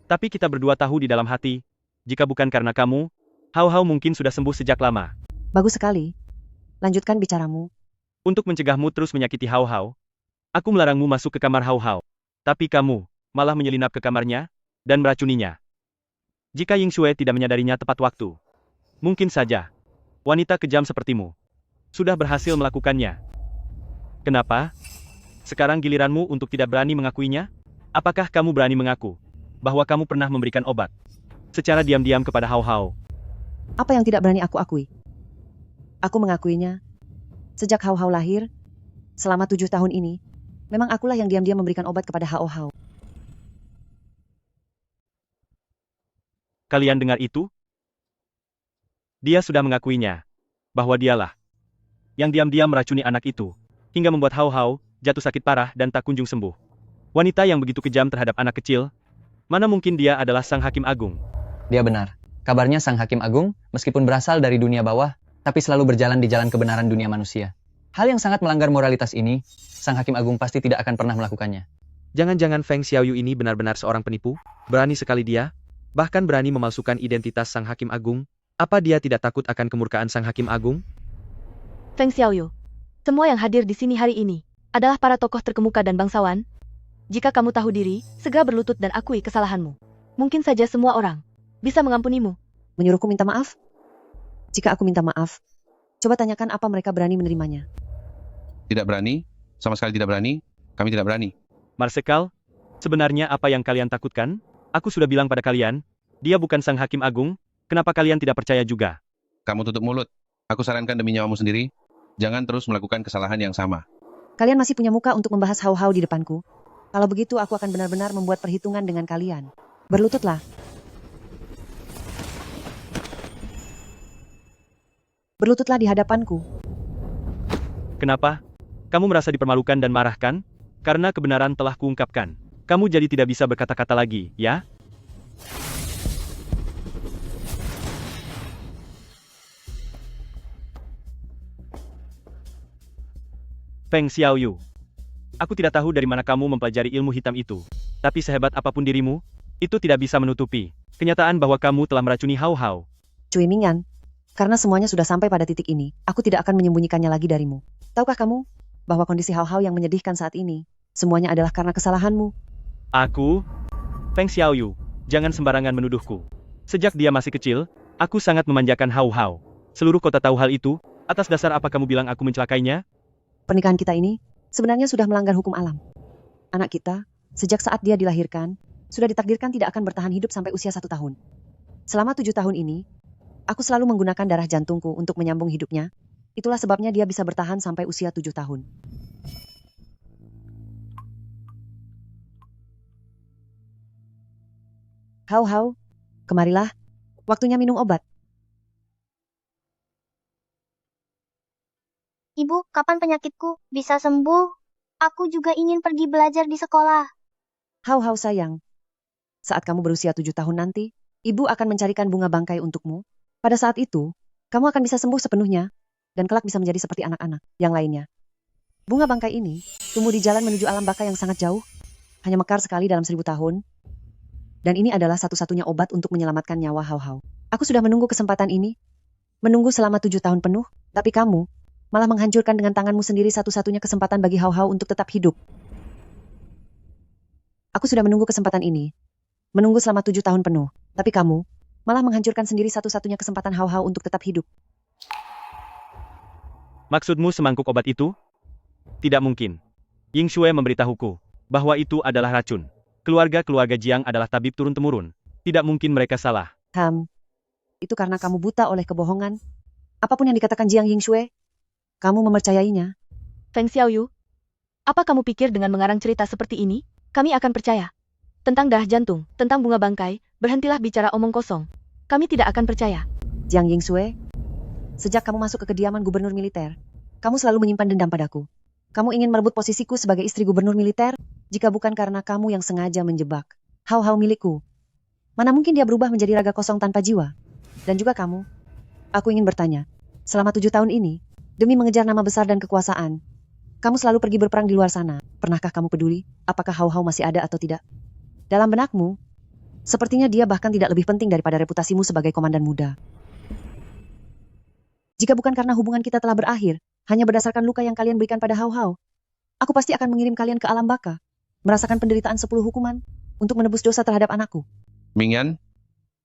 Tapi kita berdua tahu di dalam hati, jika bukan karena kamu, Hao Hao mungkin sudah sembuh sejak lama. Bagus sekali. Lanjutkan bicaramu. Untuk mencegahmu terus menyakiti Hao Hao, aku melarangmu masuk ke kamar Hao Hao. Tapi kamu malah menyelinap ke kamarnya dan meracuninya. Jika Ying Shui tidak menyadarinya tepat waktu, mungkin saja wanita kejam sepertimu sudah berhasil melakukannya. Kenapa? Sekarang giliranmu untuk tidak berani mengakuinya? Apakah kamu berani mengaku bahwa kamu pernah memberikan obat secara diam-diam kepada Hao Hao? Apa yang tidak berani aku akui? Aku mengakuinya. Sejak Hao Hao lahir, selama 7 tahun ini, memang akulah yang diam-diam memberikan obat kepada Hao Hao. Kalian dengar itu? Dia sudah mengakuinya bahwa dialah yang diam-diam meracuni anak itu, hingga membuat Hao Hao jatuh sakit parah dan tak kunjung sembuh. Wanita yang begitu kejam terhadap anak kecil, mana mungkin dia adalah Sang Hakim Agung? Dia benar. Kabarnya Sang Hakim Agung, meskipun berasal dari dunia bawah, tapi selalu berjalan di jalan kebenaran dunia manusia. Hal yang sangat melanggar moralitas ini, Sang Hakim Agung pasti tidak akan pernah melakukannya. Jangan-jangan Feng Xiaoyu ini benar-benar seorang penipu? Berani sekali dia, bahkan berani memalsukan identitas Sang Hakim Agung. Apa dia tidak takut akan kemurkaan Sang Hakim Agung? Feng Xiaoyu, semua yang hadir di sini hari ini adalah para tokoh terkemuka dan bangsawan. Jika kamu tahu diri, segera berlutut dan akui kesalahanmu. Mungkin saja semua orang bisa mengampunimu. Menyuruhku minta maaf? Jika aku minta maaf, coba tanyakan apa mereka berani menerimanya. Tidak berani, sama sekali tidak berani, kami tidak berani. Marsekal, sebenarnya apa yang kalian takutkan? Aku sudah bilang pada kalian, dia bukan Sang Hakim Agung, kenapa kalian tidak percaya juga? Kamu tutup mulut. Aku sarankan demi nyawamu sendiri, jangan terus melakukan kesalahan yang sama. Kalian masih punya muka untuk membahas Hao Hao di depanku. Kalau begitu aku akan benar-benar membuat perhitungan dengan kalian. Berlututlah. Berlututlah di hadapanku. Kenapa? Kamu merasa dipermalukan dan marah kan? Karena kebenaran telah kuungkapkan. Kamu jadi tidak bisa berkata-kata lagi, ya? Feng Xiaoyu. Aku tidak tahu dari mana kamu mempelajari ilmu hitam itu. Tapi sehebat apapun dirimu, itu tidak bisa menutupi kenyataan bahwa kamu telah meracuni Hao Hao. Cui Mingyan, karena semuanya sudah sampai pada titik ini, aku tidak akan menyembunyikannya lagi darimu. Tahukah kamu bahwa kondisi Hao Hao yang menyedihkan saat ini, semuanya adalah karena kesalahanmu? Aku? Feng Xiaoyu, jangan sembarangan menuduhku. Sejak dia masih kecil, aku sangat memanjakan Hao Hao. Seluruh kota tahu hal itu, atas dasar apa kamu bilang aku mencelakainya? Pernikahan kita ini sebenarnya sudah melanggar hukum alam. Anak kita, sejak saat dia dilahirkan, sudah ditakdirkan tidak akan bertahan hidup sampai usia 1 tahun. Selama 7 tahun ini, aku selalu menggunakan darah jantungku untuk menyambung hidupnya. Itulah sebabnya dia bisa bertahan sampai usia 7 tahun. Hao Hao, kemarilah. Waktunya minum obat. Ibu, kapan penyakitku bisa sembuh? Aku juga ingin pergi belajar di sekolah. Hao Hao sayang, saat kamu berusia 7 tahun nanti, ibu akan mencarikan bunga bangkai untukmu. Pada saat itu, kamu akan bisa sembuh sepenuhnya, dan kelak bisa menjadi seperti anak-anak yang lainnya. Bunga bangkai ini tumbuh di jalan menuju alam baka yang sangat jauh, hanya mekar sekali dalam 1000 tahun. Dan ini adalah satu-satunya obat untuk menyelamatkan nyawa Hao Hao. Aku sudah menunggu kesempatan ini, menunggu selama 7 tahun penuh, tapi kamu malah menghancurkan dengan tanganmu sendiri satu-satunya kesempatan bagi Hao Hao untuk tetap hidup. Aku sudah menunggu kesempatan ini, menunggu selama 7 tahun penuh, tapi kamu malah menghancurkan sendiri satu-satunya kesempatan Hao Hao untuk tetap hidup. Maksudmu semangkuk obat itu? Tidak mungkin. Ying Shui memberitahuku bahwa itu adalah racun. Keluarga-keluarga Jiang adalah tabib turun-temurun. Tidak mungkin mereka salah. Itu karena kamu buta oleh kebohongan. Apapun yang dikatakan Jiang Ying Shui, kamu mempercayainya. Feng Xiaoyu, apa kamu pikir dengan mengarang cerita seperti ini, kami akan percaya? Tentang darah jantung, tentang bunga bangkai, berhentilah bicara omong kosong. Kami tidak akan percaya. Jiang Ying Shui, sejak kamu masuk ke kediaman gubernur militer, kamu selalu menyimpan dendam padaku. Kamu ingin merebut posisiku sebagai istri gubernur militer, jika bukan karena kamu yang sengaja menjebak Hao Hao milikku. Mana mungkin dia berubah menjadi raga kosong tanpa jiwa? Dan juga kamu, aku ingin bertanya, selama 7 tahun ini, demi mengejar nama besar dan kekuasaan, kamu selalu pergi berperang di luar sana. Pernahkah kamu peduli apakah Hao Hao masih ada atau tidak? Dalam benakmu, sepertinya dia bahkan tidak lebih penting daripada reputasimu sebagai komandan muda. Jika bukan karena hubungan kita telah berakhir, hanya berdasarkan luka yang kalian berikan pada Hao Hao, aku pasti akan mengirim kalian ke alam baka, merasakan penderitaan 10 hukuman, untuk menebus dosa terhadap anakku. Mingyan,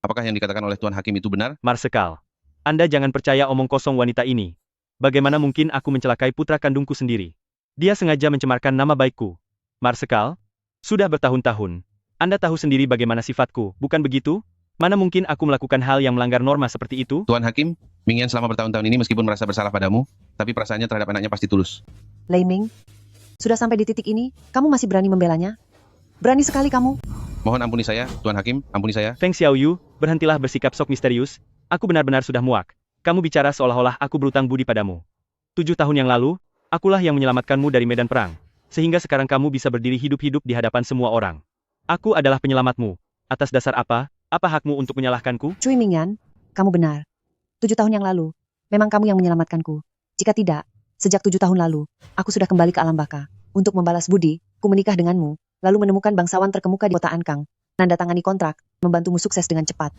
apakah yang dikatakan oleh Tuan Hakim itu benar? Marsekal, Anda jangan percaya omong kosong wanita ini. Bagaimana mungkin aku mencelakai putra kandungku sendiri? Dia sengaja mencemarkan nama baikku. Marsekal, sudah bertahun-tahun. Anda tahu sendiri bagaimana sifatku, bukan begitu? Mana mungkin aku melakukan hal yang melanggar norma seperti itu? Tuan Hakim, Mingyan selama bertahun-tahun ini meskipun merasa bersalah padamu, tapi perasaannya terhadap anaknya pasti tulus. Lei Ming, sudah sampai di titik ini, kamu masih berani membelanya? Berani sekali kamu. Mohon ampuni saya, Tuan Hakim, ampuni saya. Feng Xiaoyu, berhentilah bersikap sok misterius. Aku benar-benar sudah muak. Kamu bicara seolah-olah aku berutang budi padamu. 7 tahun yang lalu, akulah yang menyelamatkanmu dari medan perang. Sehingga sekarang kamu bisa berdiri hidup-hidup di hadapan semua orang. Aku adalah penyelamatmu. Atas dasar apa hakmu untuk menyalahkanku? Cui Mingyan, kamu benar. 7 tahun yang lalu, memang kamu yang menyelamatkanku. Jika tidak, sejak 7 tahun lalu, aku sudah kembali ke alam baka. Untuk membalas budi, ku menikah denganmu, lalu menemukan bangsawan terkemuka di kota Ankang, nandatangani kontrak, membantumu sukses dengan cepat.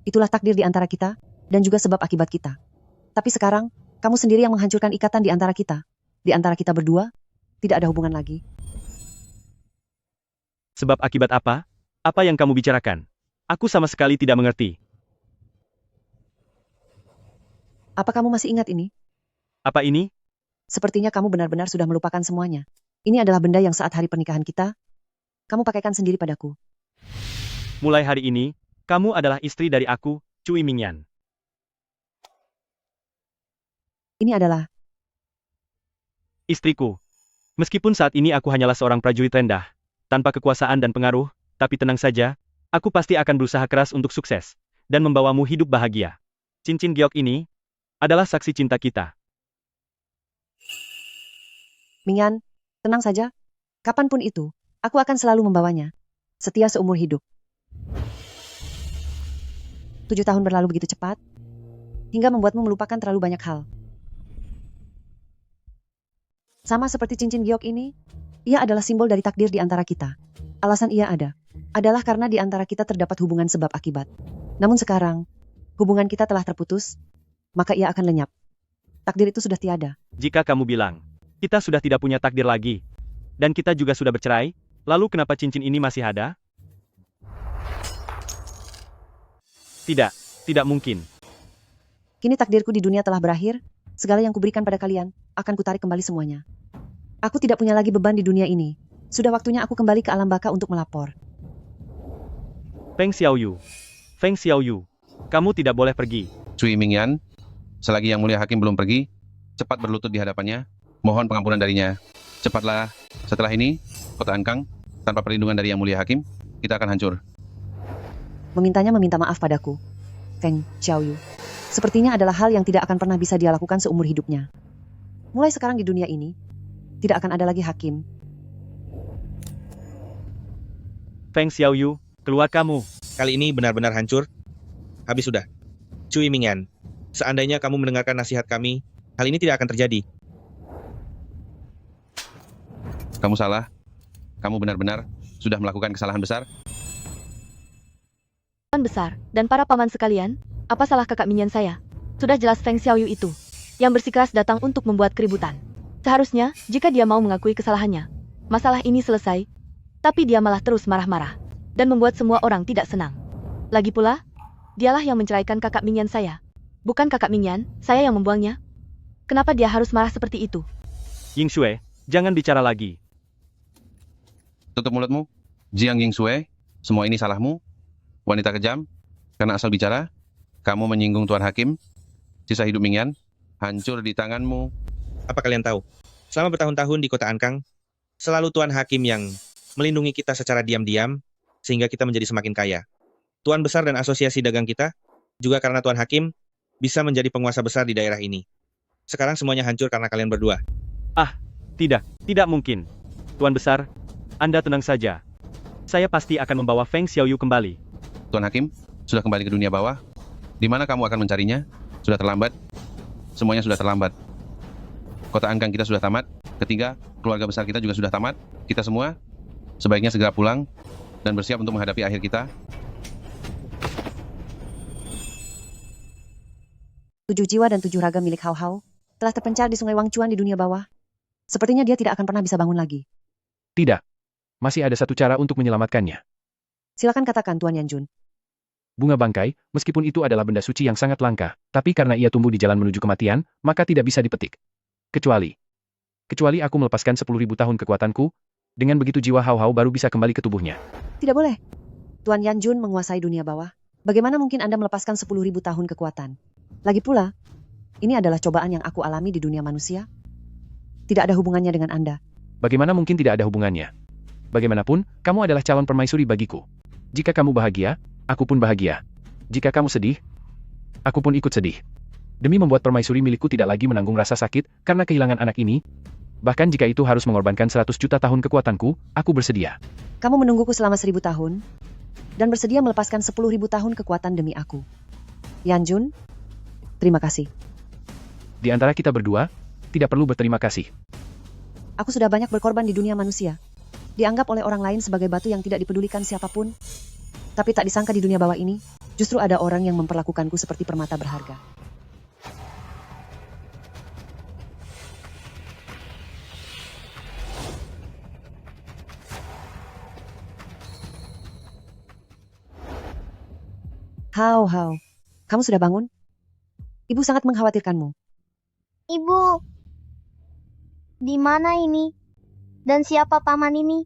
Itulah takdir di antara kita, dan juga sebab akibat kita. Tapi sekarang, kamu sendiri yang menghancurkan ikatan di antara kita. Di antara kita berdua, tidak ada hubungan lagi. Sebab akibat apa? Apa yang kamu bicarakan? Aku sama sekali tidak mengerti. Apa kamu masih ingat ini? Apa ini? Sepertinya kamu benar-benar sudah melupakan semuanya. Ini adalah benda yang saat hari pernikahan kita, kamu pakaikan sendiri padaku. Mulai hari ini, kamu adalah istri dari aku, Cui Mingyan. Ini adalah istriku. Meskipun saat ini aku hanyalah seorang prajurit rendah, tanpa kekuasaan dan pengaruh, tapi tenang saja, aku pasti akan berusaha keras untuk sukses, dan membawamu hidup bahagia. Cincin giok ini adalah saksi cinta kita. Mingyan, tenang saja. Kapanpun itu, aku akan selalu membawanya. Setia seumur hidup. 7 tahun berlalu begitu cepat, hingga membuatmu melupakan terlalu banyak hal. Sama seperti cincin giok ini, ia adalah simbol dari takdir di antara kita. Alasan ia ada, adalah karena di antara kita terdapat hubungan sebab akibat. Namun sekarang, hubungan kita telah terputus, maka ia akan lenyap. Takdir itu sudah tiada. Jika kamu bilang, kita sudah tidak punya takdir lagi, dan kita juga sudah bercerai, lalu kenapa cincin ini masih ada? Tidak, tidak mungkin. Kini takdirku di dunia telah berakhir, segala yang kuberikan pada kalian, akan kutarik kembali semuanya. Aku tidak punya lagi beban di dunia ini. Sudah waktunya aku kembali ke alam baka untuk melapor. Feng Xiaoyu, kamu tidak boleh pergi. Cui Mingyan, selagi Yang Mulia Hakim belum pergi, cepat berlutut di hadapannya, mohon pengampunan darinya. Cepatlah, setelah ini, kota Ankang, tanpa perlindungan dari Yang Mulia Hakim, kita akan hancur. Memintanya meminta maaf padaku. Feng Xiaoyu. Sepertinya adalah hal yang tidak akan pernah bisa dia lakukan seumur hidupnya. Mulai sekarang di dunia ini, tidak akan ada lagi hakim. Feng Xiaoyu, keluar kamu. Kali ini benar-benar hancur. Habis sudah. Cui Mingyan, seandainya kamu mendengarkan nasihat kami, hal ini tidak akan terjadi. Kamu salah. Kamu benar-benar sudah melakukan kesalahan besar. Besar, dan para paman sekalian, apa salah kakak Mingyan saya? Sudah jelas Feng Xiaoyu itu, yang bersikeras datang untuk membuat keributan. Seharusnya, jika dia mau mengakui kesalahannya, masalah ini selesai, tapi dia malah terus marah-marah, dan membuat semua orang tidak senang. Lagi pula, dialah yang menceraikan kakak Mingyan saya. Bukan kakak Mingyan, saya yang membuangnya. Kenapa dia harus marah seperti itu? Ying Shui, jangan bicara lagi. Tutup mulutmu. Jiang Yingsue, semua ini salahmu. Wanita kejam, karena asal bicara, kamu menyinggung Tuan Hakim. Sisa hidup Mingyan, hancur di tanganmu. Apa kalian tahu? Selama bertahun-tahun di kota Ankang, selalu Tuan Hakim yang melindungi kita secara diam-diam, sehingga kita menjadi semakin kaya. Tuan besar dan asosiasi dagang kita, juga karena Tuan Hakim, bisa menjadi penguasa besar di daerah ini. Sekarang semuanya hancur karena kalian berdua. Tidak mungkin. Tuan besar, Anda tenang saja. Saya pasti akan membawa Feng Xiaoyu kembali. Tuan Hakim, sudah kembali ke dunia bawah. Di mana kamu akan mencarinya? Sudah terlambat. Semuanya sudah terlambat. Kota Ankang kita sudah tamat. Ketiga, keluarga besar kita juga sudah tamat. Kita semua sebaiknya segera pulang dan bersiap untuk menghadapi akhir kita. 7 jiwa dan 7 raga milik Hao Hao telah terpencar di sungai Wangchuan di dunia bawah. Sepertinya dia tidak akan pernah bisa bangun lagi. Tidak. Masih ada satu cara untuk menyelamatkannya. Silakan katakan Tuan Yanjun. Bunga bangkai, meskipun itu adalah benda suci yang sangat langka, tapi karena ia tumbuh di jalan menuju kematian, maka tidak bisa dipetik. Kecuali aku melepaskan 10.000 tahun kekuatanku, dengan begitu jiwa Hao Hao baru bisa kembali ke tubuhnya. Tidak boleh. Tuan Yanjun menguasai dunia bawah. Bagaimana mungkin Anda melepaskan 10.000 tahun kekuatan? Lagi pula, ini adalah cobaan yang aku alami di dunia manusia. Tidak ada hubungannya dengan Anda. Bagaimana mungkin tidak ada hubungannya? Bagaimanapun, kamu adalah calon permaisuri bagiku. Jika kamu bahagia, aku pun bahagia. Jika kamu sedih, aku pun ikut sedih. Demi membuat permaisuri milikku tidak lagi menanggung rasa sakit karena kehilangan anak ini, bahkan jika itu harus mengorbankan 100 juta tahun kekuatanku, aku bersedia. Kamu menungguku selama 1000 tahun, dan bersedia melepaskan 10.000 tahun kekuatan demi aku. Yanjun, terima kasih. Di antara kita berdua, tidak perlu berterima kasih. Aku sudah banyak berkorban di dunia manusia. Dianggap oleh orang lain sebagai batu yang tidak dipedulikan siapapun. Tapi tak disangka di dunia bawah ini, justru ada orang yang memperlakukanku seperti permata berharga. Hao Hao, kamu sudah bangun? Ibu sangat mengkhawatirkanmu. Ibu, di mana ini? Dan siapa paman ini?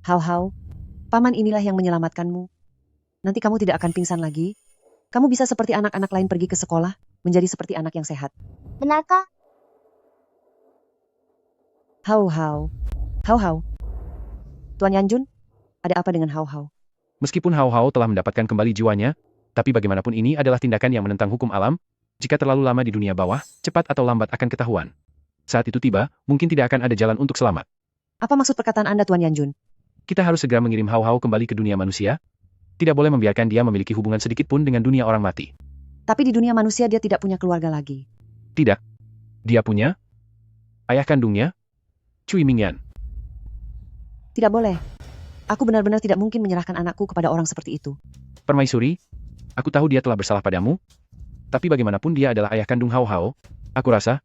Hao Hao, paman inilah yang menyelamatkanmu. Nanti kamu tidak akan pingsan lagi. Kamu bisa seperti anak-anak lain pergi ke sekolah, menjadi seperti anak yang sehat. Benarkah? Hao Hao. Hao Hao. Tuan Yanjun, ada apa dengan Hao Hao? Meskipun Hao Hao telah mendapatkan kembali jiwanya, tapi bagaimanapun ini adalah tindakan yang menentang hukum alam. Jika terlalu lama di dunia bawah, cepat atau lambat akan ketahuan. Saat itu tiba, mungkin tidak akan ada jalan untuk selamat. Apa maksud perkataan Anda, Tuan Yanjun? Kita harus segera mengirim Hao Hao kembali ke dunia manusia. Tidak boleh membiarkan dia memiliki hubungan sedikit pun dengan dunia orang mati. Tapi di dunia manusia dia tidak punya keluarga lagi. Tidak. Dia punya ayah kandungnya, Cui Mingyan. Tidak boleh. Aku benar-benar tidak mungkin menyerahkan anakku kepada orang seperti itu. Permaisuri, aku tahu dia telah bersalah padamu, tapi bagaimanapun dia adalah ayah kandung Hao Hao, aku rasa,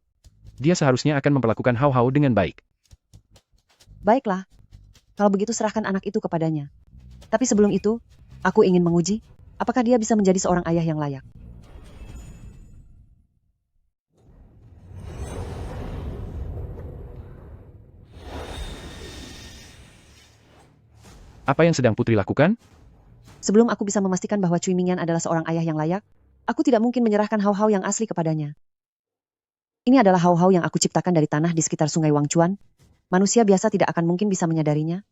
dia seharusnya akan memperlakukan Hao Hao dengan baik. Baiklah. Kalau begitu serahkan anak itu kepadanya. Tapi sebelum itu, aku ingin menguji, apakah dia bisa menjadi seorang ayah yang layak. Apa yang sedang Putri lakukan? Sebelum aku bisa memastikan bahwa Cui Mingyan adalah seorang ayah yang layak, aku tidak mungkin menyerahkan Hao Hao yang asli kepadanya. Ini adalah Hao Hao yang aku ciptakan dari tanah di sekitar sungai Wangchuan. Manusia biasa tidak akan mungkin bisa menyadarinya.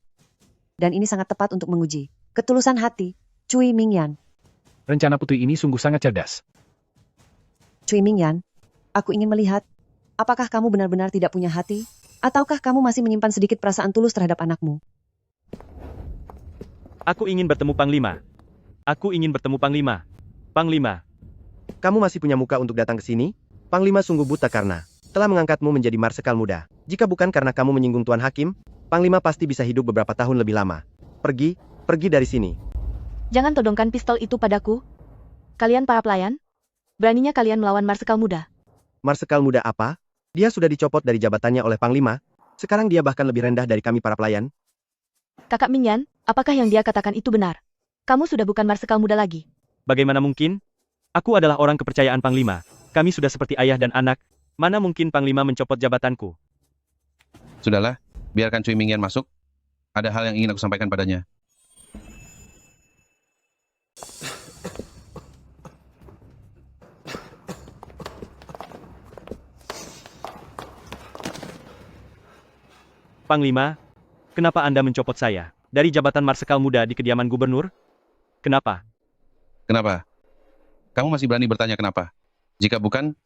Dan ini sangat tepat untuk menguji ketulusan hati Cui Mingyan. Rencana Putri ini sungguh sangat cerdas. Cui Mingyan, aku ingin melihat, apakah kamu benar-benar tidak punya hati, ataukah kamu masih menyimpan sedikit perasaan tulus terhadap anakmu? Aku ingin bertemu Panglima. Aku ingin bertemu Panglima. Panglima. Kamu masih punya muka untuk datang ke sini? Panglima sungguh buta karena telah mengangkatmu menjadi marsekal muda. Jika bukan karena kamu menyinggung Tuan Hakim, Panglima pasti bisa hidup beberapa tahun lebih lama. Pergi dari sini. Jangan todongkan pistol itu padaku. Kalian para pelayan? Beraninya kalian melawan marsekal muda? Marsekal muda apa? Dia sudah dicopot dari jabatannya oleh Panglima. Sekarang dia bahkan lebih rendah dari kami para pelayan. Kakak Mingyan, apakah yang dia katakan itu benar? Kamu sudah bukan marsekal muda lagi. Bagaimana mungkin? Aku adalah orang kepercayaan Panglima. Kami sudah seperti ayah dan anak. Mana mungkin Panglima mencopot jabatanku? Sudahlah, biarkan Cui Mingyan masuk. Ada hal yang ingin aku sampaikan padanya. Panglima, kenapa Anda mencopot saya dari jabatan marsekal muda di kediaman gubernur? Kenapa? Kenapa? Kamu masih berani bertanya kenapa? Jika bukan,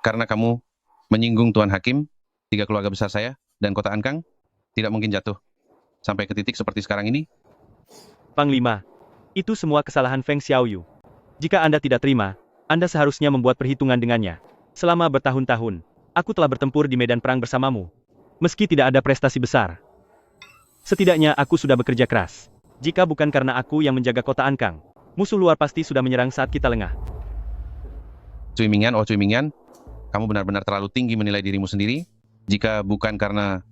karena kamu menyinggung Tuan Hakim, 3 keluarga besar saya, dan kota Ankang, tidak mungkin jatuh. Sampai ke titik seperti sekarang ini. Panglima, itu semua kesalahan Feng Xiaoyu. Jika Anda tidak terima, Anda seharusnya membuat perhitungan dengannya. Selama bertahun-tahun, aku telah bertempur di medan perang bersamamu. Meski tidak ada prestasi besar. Setidaknya aku sudah bekerja keras. Jika bukan karena aku yang menjaga kota Ankang, musuh luar pasti sudah menyerang saat kita lengah. Cui Mingyan, oh Cui Mingyan, kamu benar-benar terlalu tinggi menilai dirimu sendiri. Jika bukan karena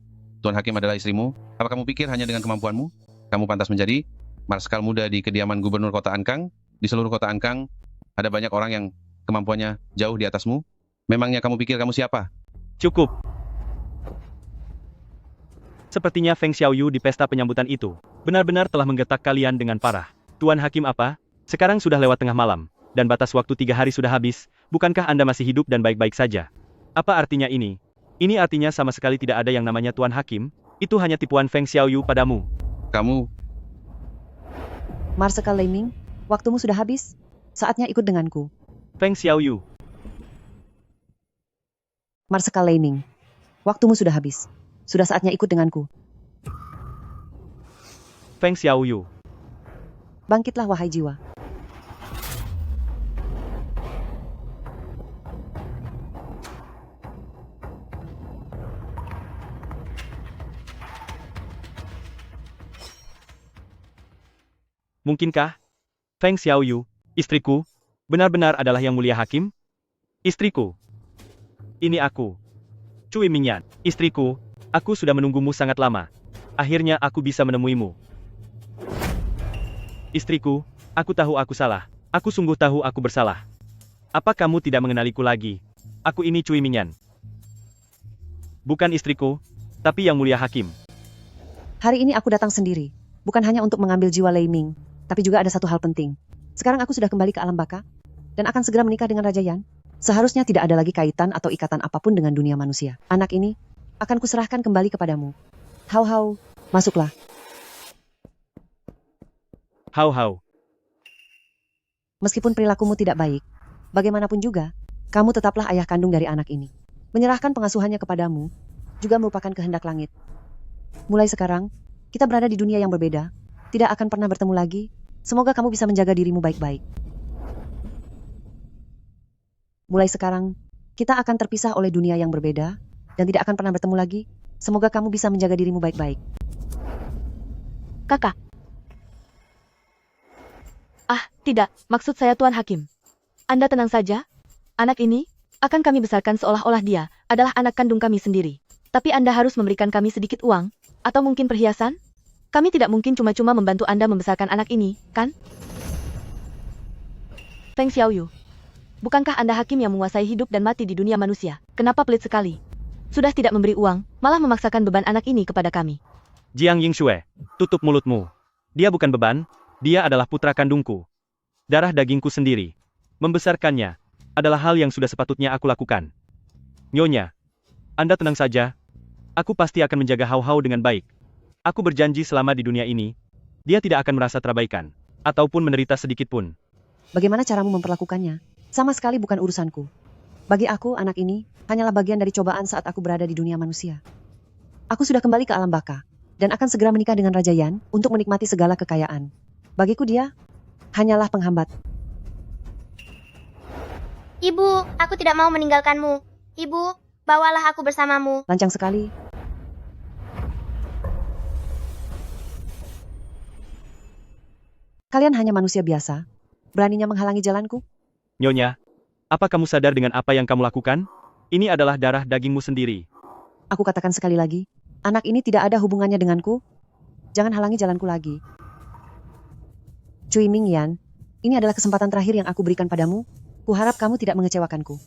Tuan Hakim adalah istrimu, apa kamu pikir hanya dengan kemampuanmu, kamu pantas menjadi marsekal muda di kediaman gubernur kota Ankang? Di seluruh kota Ankang, ada banyak orang yang kemampuannya jauh di atasmu. Memangnya kamu pikir kamu siapa? Cukup. Sepertinya Feng Xiaoyu di pesta penyambutan itu benar-benar telah menggetak kalian dengan parah. Tuan Hakim apa? Sekarang sudah lewat tengah malam, dan batas waktu 3 hari sudah habis. Bukankah Anda masih hidup dan baik-baik saja? Apa artinya ini? Ini artinya sama sekali tidak ada yang namanya Tuan Hakim. Itu hanya tipuan Feng Xiaoyu padamu. Kamu, Marsekal Lei Ming, waktumu sudah habis. Saatnya ikut denganku. Feng Xiaoyu. Marsekal Lei Ming, waktumu sudah habis. Sudah saatnya ikut denganku. Feng Xiaoyu. Bangkitlah wahai jiwa. Mungkinkah Feng Xiaoyu, istriku, benar-benar adalah yang mulia Hakim? Istriku. Ini aku. Cui Mingyan, istriku, aku sudah menunggumu sangat lama. Akhirnya aku bisa menemuimu. Istriku, aku tahu aku salah. Aku sungguh tahu aku bersalah. Apa kamu tidak mengenaliku lagi? Aku ini Cui Mingyan. Bukan istriku, tapi yang mulia Hakim. Hari ini aku datang sendiri. Bukan hanya untuk mengambil jiwa Lei Ming, tapi juga ada satu hal penting. Sekarang aku sudah kembali ke alam baka, dan akan segera menikah dengan Raja Yan. Seharusnya tidak ada lagi kaitan atau ikatan apapun dengan dunia manusia. Anak ini akan kuserahkan kembali kepadamu. Hao Hao, masuklah. Hao Hao. Meskipun perilakumu tidak baik, bagaimanapun juga, kamu tetaplah ayah kandung dari anak ini. Menyerahkan pengasuhannya kepadamu juga merupakan kehendak langit. Mulai sekarang, kita berada di dunia yang berbeda, tidak akan pernah bertemu lagi. Semoga kamu bisa menjaga dirimu baik-baik. Mulai sekarang, kita akan terpisah oleh dunia yang berbeda, dan tidak akan pernah bertemu lagi. Semoga kamu bisa menjaga dirimu baik-baik. Kakak. Ah, tidak, maksud saya Tuan Hakim. Anda tenang saja. Anak ini akan kami besarkan seolah-olah dia adalah anak kandung kami sendiri. Tapi Anda harus memberikan kami sedikit uang, atau mungkin perhiasan? Kami tidak mungkin cuma-cuma membantu Anda membesarkan anak ini, kan? Feng Xiaoyu. Bukankah Anda hakim yang menguasai hidup dan mati di dunia manusia? Kenapa pelit sekali? Sudah tidak memberi uang, malah memaksakan beban anak ini kepada kami. Jiang Yingxue, tutup mulutmu. Dia bukan beban, dia adalah putra kandungku. Darah dagingku sendiri. Membesarkannya adalah hal yang sudah sepatutnya aku lakukan. Nyonya, Anda tenang saja. Aku pasti akan menjaga Hao Hao dengan baik. Aku berjanji selama di dunia ini, dia tidak akan merasa terabaikan, ataupun menderita sedikit pun. Bagaimana caramu memperlakukannya? Sama sekali bukan urusanku. Bagi aku, anak ini hanyalah bagian dari cobaan saat aku berada di dunia manusia. Aku sudah kembali ke alam baka, dan akan segera menikah dengan Raja Yan untuk menikmati segala kekayaan. Bagiku dia hanyalah penghambat. Ibu, aku tidak mau meninggalkanmu. Ibu, bawalah aku bersamamu. Lancang sekali. Kalian hanya manusia biasa. Beraninya menghalangi jalanku? Nyonya, apa kamu sadar dengan apa yang kamu lakukan? Ini adalah darah dagingmu sendiri. Aku katakan sekali lagi, anak ini tidak ada hubungannya denganku. Jangan halangi jalanku lagi. Cui Mingyan, ini adalah kesempatan terakhir yang aku berikan padamu. Kuharap kamu tidak mengecewakanku.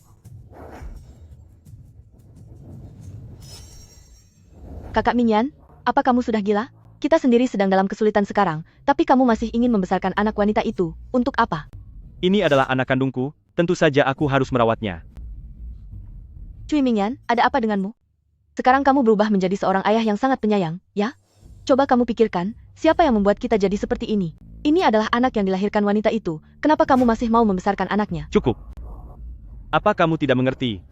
Kakak Mingyan, apa kamu sudah gila? Kita sendiri sedang dalam kesulitan sekarang, tapi kamu masih ingin membesarkan anak wanita itu. Untuk apa? Ini adalah anak kandungku, tentu saja aku harus merawatnya. Cui Mingyan, ada apa denganmu? Sekarang kamu berubah menjadi seorang ayah yang sangat penyayang, ya? Coba kamu pikirkan, siapa yang membuat kita jadi seperti ini? Ini adalah anak yang dilahirkan wanita itu. Kenapa kamu masih mau membesarkan anaknya? Cukup. Apa kamu tidak mengerti?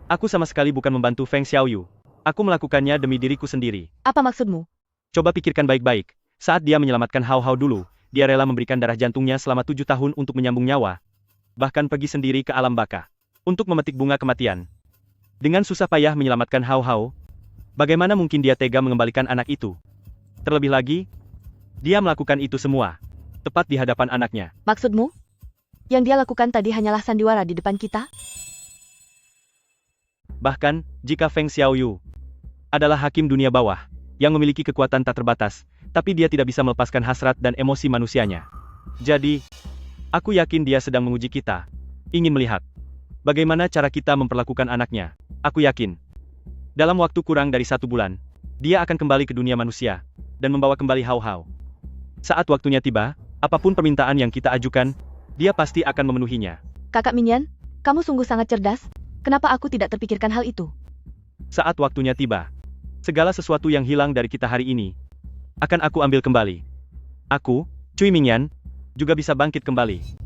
Aku sama sekali bukan membantu Feng Xiaoyu. Aku melakukannya demi diriku sendiri. Apa maksudmu? Coba pikirkan baik-baik. Saat dia menyelamatkan Hao Hao dulu, dia rela memberikan darah jantungnya selama 7 tahun untuk menyambung nyawa. Bahkan pergi sendiri ke alam baka. Untuk memetik bunga kematian. Dengan susah payah menyelamatkan Hao Hao, bagaimana mungkin dia tega mengembalikan anak itu? Terlebih lagi, dia melakukan itu semua. Tepat di hadapan anaknya. Maksudmu? Yang dia lakukan tadi hanyalah sandiwara di depan kita? Bahkan, jika Feng Xiaoyu adalah hakim dunia bawah, yang memiliki kekuatan tak terbatas, tapi dia tidak bisa melepaskan hasrat dan emosi manusianya. Jadi, aku yakin dia sedang menguji kita. Ingin melihat bagaimana cara kita memperlakukan anaknya. Aku yakin, dalam waktu kurang dari 1 bulan, dia akan kembali ke dunia manusia, dan membawa kembali Hao Hao. Saat waktunya tiba, apapun permintaan yang kita ajukan, dia pasti akan memenuhinya. Kakak Mingyan, kamu sungguh sangat cerdas. Kenapa aku tidak terpikirkan hal itu? Saat waktunya tiba, segala sesuatu yang hilang dari kita hari ini, akan aku ambil kembali. Aku, Cui Mingyan, juga bisa bangkit kembali.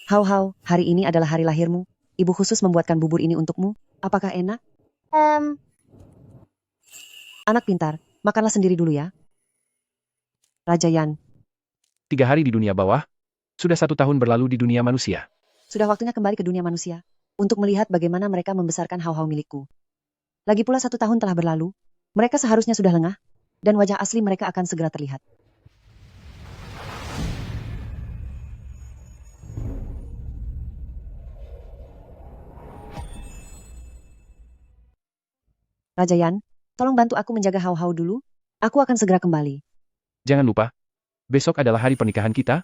Hao Hao, hari ini adalah hari lahirmu. Ibu khusus membuatkan bubur ini untukmu. Apakah enak? Anak pintar, makanlah sendiri dulu ya. Raja Yan, 3 hari di dunia bawah, sudah 1 tahun berlalu di dunia manusia. sudah waktunya kembali ke dunia manusia. Untuk melihat bagaimana mereka membesarkan Hao Hao milikku. Lagi pula 1 tahun telah berlalu. Mereka seharusnya sudah lengah. Dan wajah asli mereka akan segera terlihat. Raja Yan, tolong bantu aku menjaga Hao Hao dulu. Aku akan segera kembali. Jangan lupa, besok adalah hari pernikahan kita.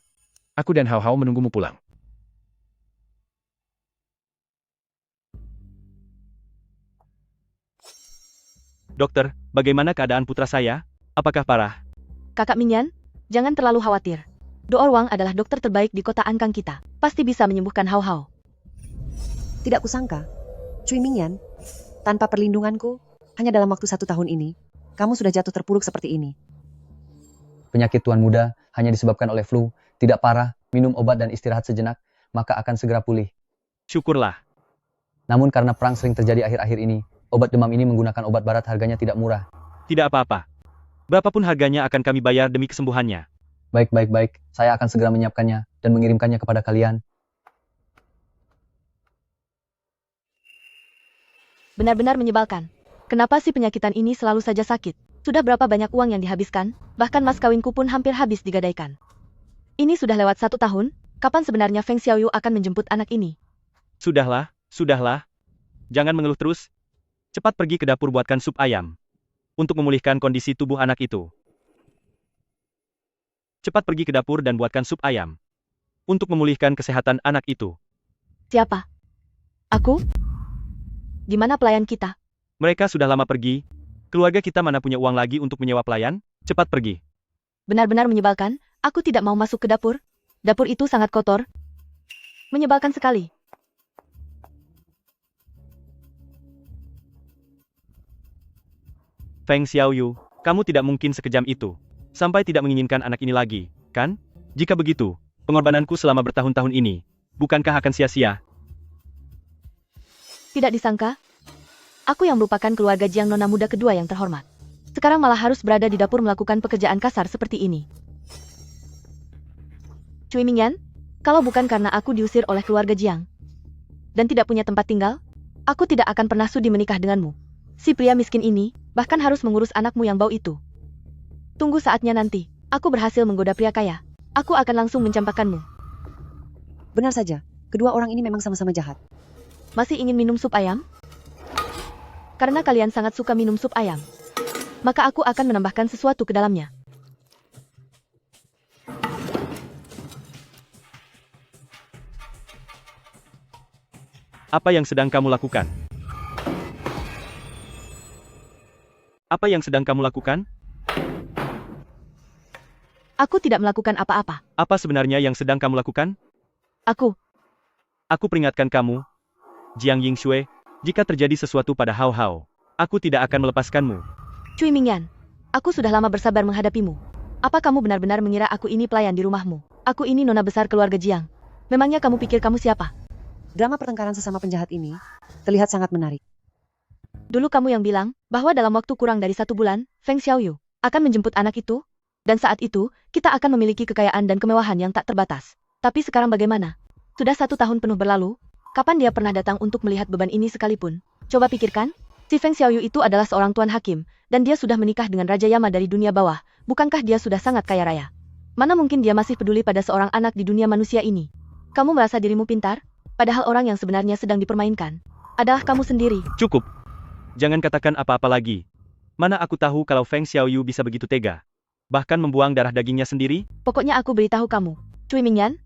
Aku dan Hao Hao menunggumu pulang. Dokter, bagaimana keadaan putra saya? Apakah parah? Kakak Mingyan, jangan terlalu khawatir. Door Wang adalah dokter terbaik di kota Ankang kita. Pasti bisa menyembuhkan Hao Hao. Tidak kusangka. Cui Mingyan, tanpa perlindunganku, hanya dalam waktu 1 tahun ini, kamu sudah jatuh terpuruk seperti ini. Penyakit tuan muda hanya disebabkan oleh flu, tidak parah, minum obat dan istirahat sejenak, maka akan segera pulih. Syukurlah. Namun karena perang sering terjadi akhir-akhir ini, obat demam ini menggunakan obat barat harganya tidak murah. Tidak apa-apa. Berapapun harganya akan kami bayar demi kesembuhannya. Baik. Saya akan segera menyiapkannya dan mengirimkannya kepada kalian. Benar-benar menyebalkan. Kenapa si penyakitan ini selalu saja sakit? Sudah berapa banyak uang yang dihabiskan, bahkan mas kawinku pun hampir habis digadaikan. Ini sudah lewat 1 tahun, kapan sebenarnya Feng Xiaoyu akan menjemput anak ini? Sudahlah, sudahlah. Jangan mengeluh terus. Cepat pergi ke dapur buatkan sup ayam. Untuk memulihkan kondisi tubuh anak itu. Cepat pergi ke dapur dan buatkan sup ayam. Untuk memulihkan kesehatan anak itu. Siapa? Aku? Di mana pelayan kita? Mereka sudah lama pergi. Keluarga kita mana punya uang lagi untuk menyewa pelayan? Cepat pergi. Benar-benar menyebalkan, aku tidak mau masuk ke dapur. Dapur itu sangat kotor. Menyebalkan sekali. Feng Xiaoyu, kamu tidak mungkin sekejam itu. Sampai tidak menginginkan anak ini lagi, kan? Jika begitu, pengorbananku selama bertahun-tahun ini, bukankah akan sia-sia? Tidak disangka, aku yang merupakan keluarga Jiang Nona muda kedua yang terhormat. Sekarang malah harus berada di dapur melakukan pekerjaan kasar seperti ini. Cui Mingyan, kalau bukan karena aku diusir oleh keluarga Jiang dan tidak punya tempat tinggal, aku tidak akan pernah sudi menikah denganmu. Si pria miskin ini bahkan harus mengurus anakmu yang bau itu. Tunggu saatnya nanti, aku berhasil menggoda pria kaya. Aku akan langsung mencampakkanmu. Benar saja, kedua orang ini memang sama-sama jahat. Masih ingin minum sup ayam? Karena kalian sangat suka minum sup ayam, maka aku akan menambahkan sesuatu ke dalamnya. Apa yang sedang kamu lakukan? Apa yang sedang kamu lakukan? Aku tidak melakukan apa-apa. Apa sebenarnya yang sedang kamu lakukan? Aku peringatkan kamu, Jiang Yingxue, jika terjadi sesuatu pada Hao Hao, aku tidak akan melepaskanmu. Cui Mingyan, aku sudah lama bersabar menghadapimu. Apa kamu benar-benar mengira aku ini pelayan di rumahmu? Aku ini nona besar keluarga Jiang. Memangnya kamu pikir kamu siapa? Drama pertengkaran sesama penjahat ini terlihat sangat menarik. Dulu kamu yang bilang bahwa dalam waktu kurang dari 1 bulan, Feng Xiaoyu akan menjemput anak itu, dan saat itu, kita akan memiliki kekayaan dan kemewahan yang tak terbatas. Tapi sekarang bagaimana? Sudah 1 tahun penuh berlalu, kapan dia pernah datang untuk melihat beban ini sekalipun? Coba pikirkan, si Feng Xiaoyu itu adalah seorang tuan hakim, dan dia sudah menikah dengan Raja Yama dari dunia bawah. Bukankah dia sudah sangat kaya raya? Mana mungkin dia masih peduli pada seorang anak di dunia manusia ini? Kamu merasa dirimu pintar? Padahal orang yang sebenarnya sedang dipermainkan adalah kamu sendiri. Cukup. Jangan katakan apa-apa lagi. Mana aku tahu kalau Feng Xiaoyu bisa begitu tega. Bahkan membuang darah dagingnya sendiri? Pokoknya aku beritahu kamu, Cui Mingyan,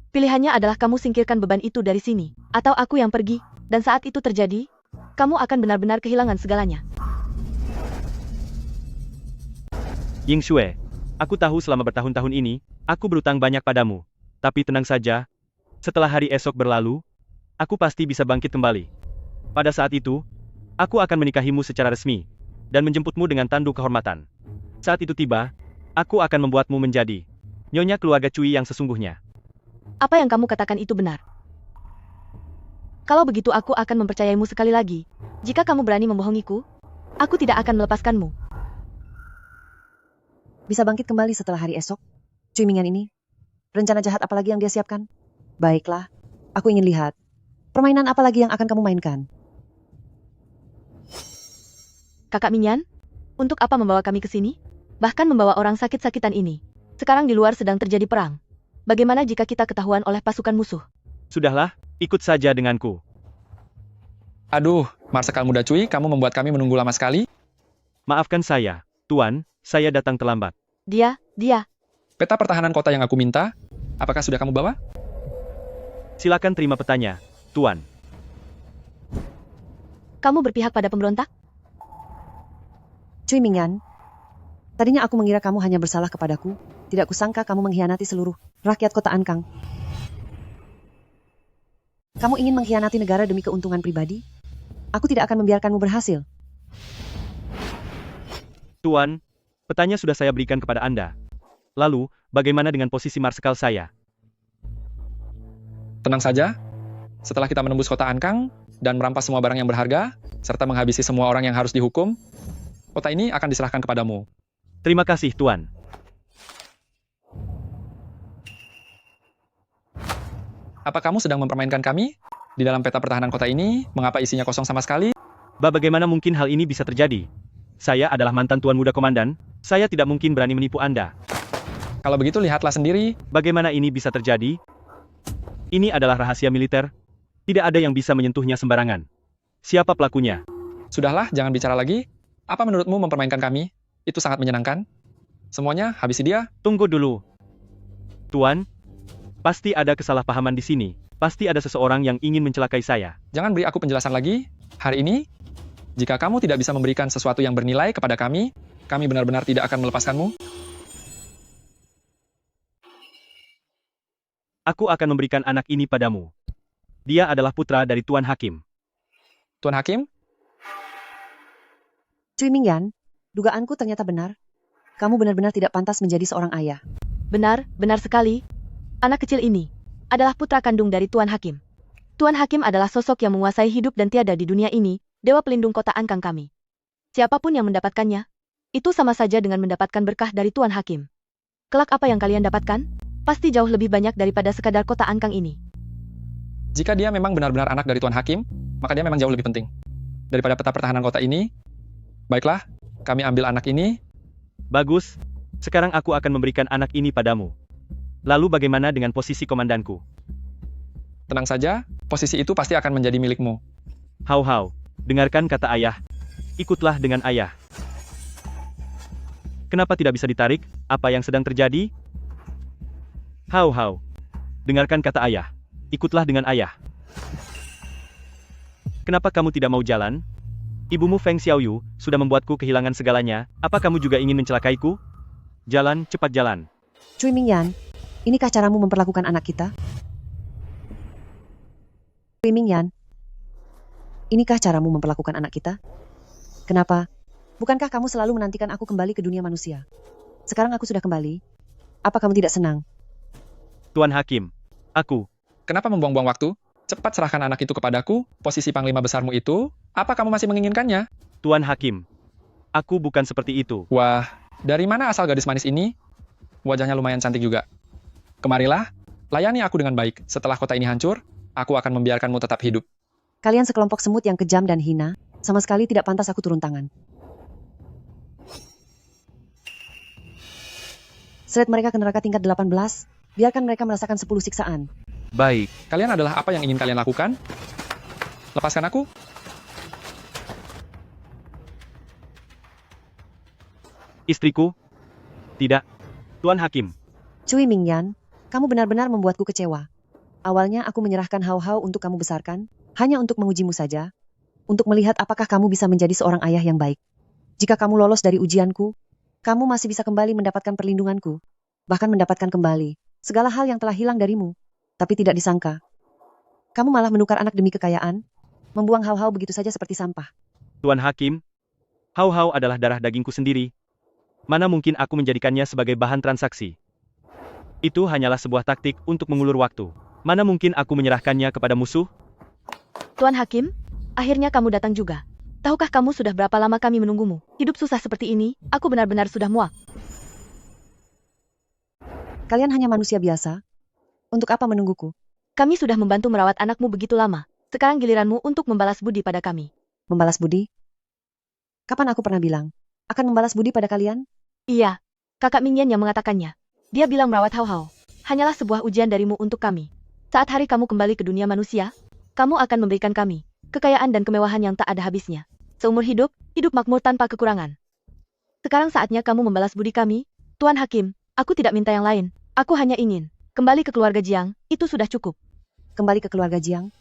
pilihannya adalah kamu singkirkan beban itu dari sini, atau aku yang pergi, dan saat itu terjadi, kamu akan benar-benar kehilangan segalanya. Yingxue, aku tahu selama bertahun-tahun ini, aku berutang banyak padamu. Tapi tenang saja, setelah hari esok berlalu, aku pasti bisa bangkit kembali. Pada saat itu, aku akan menikahimu secara resmi, dan menjemputmu dengan tanduk kehormatan. Saat itu tiba, aku akan membuatmu menjadi nyonya keluarga Cui yang sesungguhnya. Apa yang kamu katakan itu benar? Kalau begitu aku akan mempercayaimu sekali lagi. Jika kamu berani membohongiku, aku tidak akan melepaskanmu. Bisa bangkit kembali setelah hari esok? Cui Mingyan ini? Rencana jahat apa lagi yang dia siapkan? Baiklah, aku ingin lihat. Permainan apa lagi yang akan kamu mainkan? Kakak Mingyan, untuk apa membawa kami ke sini? Bahkan membawa orang sakit-sakitan ini. Sekarang di luar sedang terjadi perang. Bagaimana jika kita ketahuan oleh pasukan musuh? Sudahlah, ikut saja denganku. Aduh, Marsekal muda Cui, kamu membuat kami menunggu lama sekali. Maafkan saya, Tuan, saya datang terlambat. Dia. Peta pertahanan kota yang aku minta, apakah sudah kamu bawa? Silakan terima petanya, Tuan. Kamu berpihak pada pemberontak? Cui Mingyan, tadinya aku mengira kamu hanya bersalah kepadaku. Tidak kusangka kamu mengkhianati seluruh rakyat kota Ankang. Kamu ingin mengkhianati negara demi keuntungan pribadi? Aku tidak akan membiarkanmu berhasil. Tuan, petanya sudah saya berikan kepada Anda. Lalu, bagaimana dengan posisi marsekal saya? Tenang saja, setelah kita menembus kota Ankang dan merampas semua barang yang berharga, serta menghabisi semua orang yang harus dihukum, kota ini akan diserahkan kepadamu. Terima kasih, Tuan. Apa kamu sedang mempermainkan kami? Di dalam peta pertahanan kota ini, mengapa isinya kosong sama sekali? Bagaimana mungkin hal ini bisa terjadi? Saya adalah mantan Tuan Muda Komandan, saya tidak mungkin berani menipu Anda. Kalau begitu lihatlah sendiri. Bagaimana ini bisa terjadi? Ini adalah rahasia militer. Tidak ada yang bisa menyentuhnya sembarangan. Siapa pelakunya? Sudahlah, jangan bicara lagi. Apa menurutmu mempermainkan kami? Itu sangat menyenangkan. Semuanya, habisi dia. Tunggu dulu. Tuan, pasti ada kesalahpahaman di sini. Pasti ada seseorang yang ingin mencelakai saya. Jangan beri aku penjelasan lagi. Hari ini, jika kamu tidak bisa memberikan sesuatu yang bernilai kepada kami benar-benar tidak akan melepaskanmu. Aku akan memberikan anak ini padamu. Dia adalah putra dari Tuan Hakim. Tuan Hakim, Cui Mingyan, dugaanku ternyata benar. Kamu benar-benar tidak pantas menjadi seorang ayah. Benar, benar sekali. Anak kecil ini adalah putra kandung dari Tuan Hakim. Tuan Hakim adalah sosok yang menguasai hidup dan tiada di dunia ini, dewa pelindung kota Ankang kami. Siapapun yang mendapatkannya, itu sama saja dengan mendapatkan berkah dari Tuan Hakim. Kelak apa yang kalian dapatkan, pasti jauh lebih banyak daripada sekadar kota Ankang ini. jika dia memang benar-benar anak dari Tuan Hakim, maka dia memang jauh lebih penting. Daripada peta pertahanan kota ini, baiklah, kami ambil anak ini. Bagus, sekarang aku akan memberikan anak ini padamu. Lalu bagaimana dengan posisi komandanku? Tenang saja, posisi itu pasti akan menjadi milikmu. Hau, dengarkan kata ayah. Ikutlah dengan ayah. Kenapa tidak bisa ditarik? Apa yang sedang terjadi? Hau, dengarkan kata ayah. Ikutlah dengan ayah. Kenapa kamu tidak mau jalan? Ibumu Feng Xiaoyu sudah membuatku kehilangan segalanya. Apa kamu juga ingin mencelakaiku? Jalan, cepat jalan. Cui Mingyan, inikah caramu memperlakukan anak kita? Cui Mingyan, inikah caramu memperlakukan anak kita? Kenapa? Bukankah kamu selalu menantikan aku kembali ke dunia manusia? Sekarang aku sudah kembali. Apa kamu tidak senang? Tuan Hakim, aku. Kenapa membuang-buang waktu? Cepat serahkan anak itu kepadaku, posisi panglima besarmu itu. Apa kamu masih menginginkannya? Tuan Hakim, aku bukan seperti itu. Wah, dari mana asal gadis manis ini? Wajahnya lumayan cantik juga. Kemarilah, layani aku dengan baik. Setelah kota ini hancur, aku akan membiarkanmu tetap hidup. Kalian sekelompok semut yang kejam dan hina, sama sekali tidak pantas aku turun tangan. Seret mereka ke neraka tingkat 18, biarkan mereka merasakan 10 siksaan. Baik, Kalian adalah apa yang ingin kalian lakukan? Lepaskan aku. Istriku? Tidak. Tuan Hakim, Cui Mingyan, kamu benar-benar membuatku kecewa. Awalnya aku menyerahkan Hau untuk kamu besarkan, hanya untuk mengujimu saja, untuk melihat apakah kamu bisa menjadi seorang ayah yang baik. Jika kamu lolos dari ujianku, kamu masih bisa kembali mendapatkan perlindunganku, bahkan mendapatkan kembali segala hal yang telah hilang darimu. Tapi tidak disangka, kamu malah menukar anak demi kekayaan, membuang Hau begitu saja seperti sampah. Tuan Hakim, Hau adalah darah dagingku sendiri. Mana mungkin aku menjadikannya sebagai bahan transaksi? Itu hanyalah sebuah taktik untuk mengulur waktu. Mana mungkin aku menyerahkannya kepada musuh? Tuan Hakim, akhirnya kamu datang juga. Tahukah kamu sudah berapa lama kami menunggumu? Hidup susah seperti ini, aku benar-benar sudah muak. Kalian hanya manusia biasa. Untuk apa menungguku? Kami sudah membantu merawat anakmu begitu lama. Sekarang giliranmu untuk membalas budi pada kami. Membalas budi? Kapan aku pernah bilang akan membalas budi pada kalian? Iya, kakak Mingyan yang mengatakannya. Dia bilang merawat Hau hanyalah sebuah ujian darimu untuk kami. Saat hari kamu kembali ke dunia manusia, kamu akan memberikan kami kekayaan dan kemewahan yang tak ada habisnya. Seumur hidup makmur tanpa kekurangan. Sekarang saatnya kamu membalas budi kami. Tuan Hakim, aku tidak minta yang lain. Aku hanya ingin kembali ke keluarga Jiang, itu sudah cukup. Kembali ke keluarga Jiang?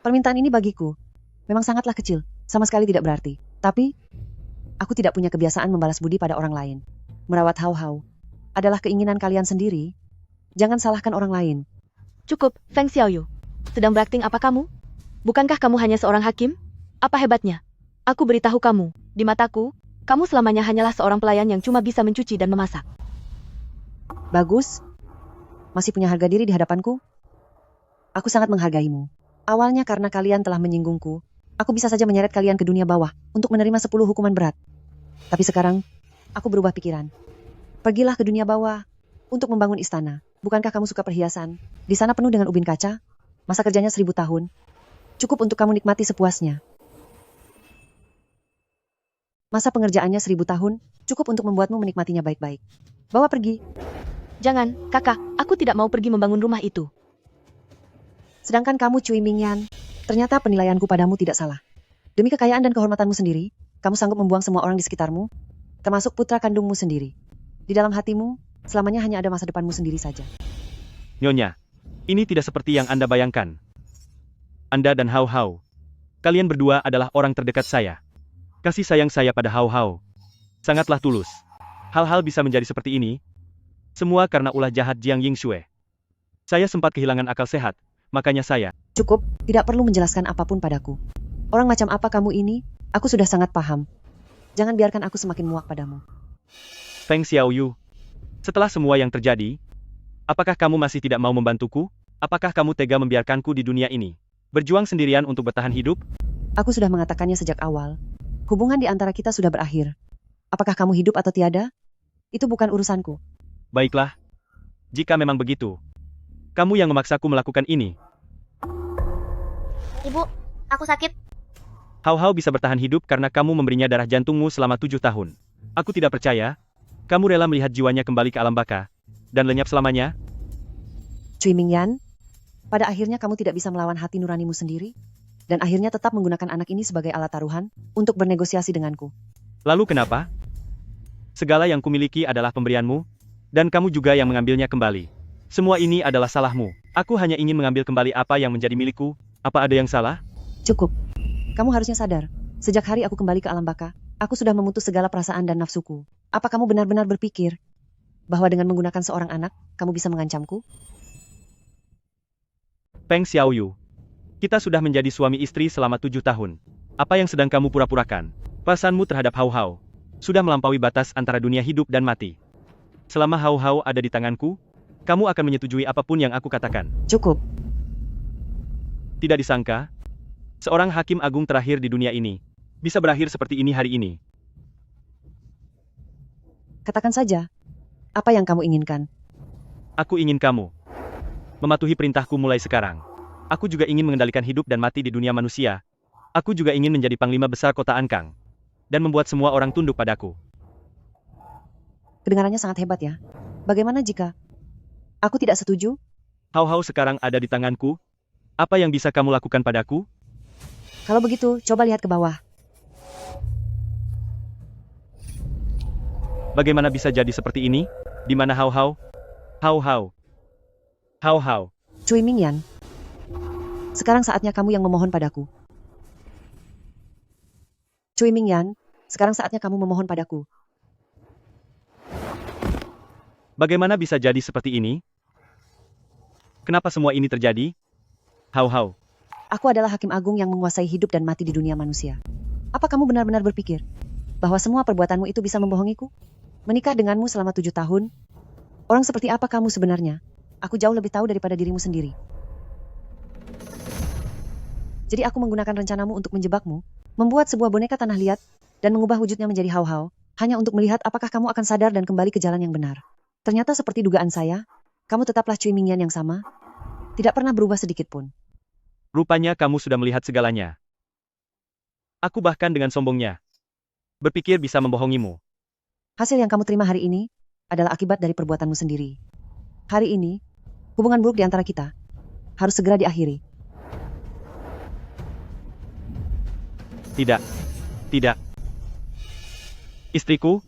Permintaan ini bagiku memang sangatlah kecil, sama sekali tidak berarti. Tapi, aku tidak punya kebiasaan membalas budi pada orang lain. Merawat Hau adalah keinginan kalian sendiri. Jangan salahkan orang lain. Cukup, Feng Xiaoyu. Sedang berakting apa kamu? Bukankah kamu hanya seorang hakim? Apa hebatnya? Aku beritahu kamu, di mataku, kamu selamanya hanyalah seorang pelayan yang cuma bisa mencuci dan memasak. Bagus. Masih punya harga diri di hadapanku? Aku sangat menghargaimu. Awalnya karena kalian telah menyinggungku, aku bisa saja menyeret kalian ke dunia bawah untuk menerima 10 hukuman berat. Tapi sekarang, aku berubah pikiran. Pergilah ke dunia bawah untuk membangun istana. Bukankah kamu suka perhiasan? Di sana penuh dengan ubin kaca. Masa kerjanya 1000 tahun. Cukup untuk kamu nikmati sepuasnya. Masa pengerjaannya 1000 tahun, cukup untuk membuatmu menikmatinya baik-baik. Bawa pergi. Jangan, kakak, aku tidak mau pergi membangun rumah itu. Sedangkan kamu Cui Mingyan, ternyata penilaianku padamu tidak salah. Demi kekayaan dan kehormatanmu sendiri, kamu sanggup membuang semua orang di sekitarmu, termasuk putra kandungmu sendiri. Di dalam hatimu, selamanya hanya ada masa depanmu sendiri saja. Nyonya, ini tidak seperti yang Anda bayangkan. Anda dan Hao Hao, kalian berdua adalah orang terdekat saya. Kasih sayang saya pada Hao Hao sangatlah tulus. Hal-hal bisa menjadi seperti ini, semua karena ulah jahat Jiang Yingxue. Saya sempat kehilangan akal sehat, makanya saya... Cukup, tidak perlu menjelaskan apapun padaku. Orang macam apa kamu ini, aku sudah sangat paham. Jangan biarkan aku semakin muak padamu. Feng Xiaoyu, setelah semua yang terjadi, apakah kamu masih tidak mau membantuku? Apakah kamu tega membiarkanku di dunia ini? Berjuang sendirian untuk bertahan hidup? Aku sudah mengatakannya sejak awal. Hubungan di antara kita sudah berakhir. Apakah kamu hidup atau tiada? Itu bukan urusanku. Baiklah. Jika memang begitu, kamu yang memaksaku melakukan ini. Ibu, aku sakit. Hao Hao bisa bertahan hidup karena kamu memberinya darah jantungmu selama 7 tahun. Aku tidak percaya, kamu rela melihat jiwanya kembali ke alam baka, dan lenyap selamanya? Cui Mingyan, pada akhirnya kamu tidak bisa melawan hati nuranimu sendiri, dan akhirnya tetap menggunakan anak ini sebagai alat taruhan untuk bernegosiasi denganku. Lalu kenapa? Segala yang kumiliki adalah pemberianmu, dan kamu juga yang mengambilnya kembali. Semua ini adalah salahmu. Aku hanya ingin mengambil kembali apa yang menjadi milikku. Apa ada yang salah? Cukup. Kamu harusnya sadar, sejak hari aku kembali ke alam baka, aku sudah memutus segala perasaan dan nafsuku. Apa kamu benar-benar berpikir bahwa dengan menggunakan seorang anak, kamu bisa mengancamku? Feng Xiaoyu, kita sudah menjadi suami istri selama 7 tahun. Apa yang sedang kamu pura-purakan? Perasaanmu terhadap Hao Hao sudah melampaui batas antara dunia hidup dan mati. Selama Hao Hao ada di tanganku, kamu akan menyetujui apapun yang aku katakan. Cukup. Tidak disangka, seorang hakim agung terakhir di dunia ini bisa berakhir seperti ini hari ini. Katakan saja, apa yang kamu inginkan? Aku ingin kamu mematuhi perintahku mulai sekarang. Aku juga ingin mengendalikan hidup dan mati di dunia manusia. Aku juga ingin menjadi panglima besar kota Ankang dan membuat semua orang tunduk padaku. Kedengarannya sangat hebat ya. Bagaimana jika aku tidak setuju? Hao Hao sekarang ada di tanganku. Apa yang bisa kamu lakukan padaku? Kalau begitu, coba lihat ke bawah. Bagaimana bisa jadi seperti ini? Di mana Hao Hao? Hao Hao. Hao Hao. Cui Mingyan, sekarang saatnya kamu yang memohon padaku. Cui Mingyan, sekarang saatnya kamu memohon padaku. Bagaimana bisa jadi seperti ini? Kenapa semua ini terjadi? Hao Hao. Aku adalah hakim agung yang menguasai hidup dan mati di dunia manusia. Apa kamu benar-benar berpikir bahwa semua perbuatanmu itu bisa membohongiku? Menikah denganmu selama 7 tahun? Orang seperti apa kamu sebenarnya? Aku jauh lebih tahu daripada dirimu sendiri. Jadi aku menggunakan rencanamu untuk menjebakmu, membuat sebuah boneka tanah liat, dan mengubah wujudnya menjadi Hao Hao, hanya untuk melihat apakah kamu akan sadar dan kembali ke jalan yang benar. Ternyata seperti dugaan saya, kamu tetaplah Cui Mingyan yang sama, tidak pernah berubah sedikit pun. Rupanya kamu sudah melihat segalanya. Aku bahkan dengan sombongnya berpikir bisa membohongimu. Hasil yang kamu terima hari ini adalah akibat dari perbuatanmu sendiri. Hari ini, hubungan buruk di antara kita harus segera diakhiri. Tidak. Tidak. Istriku,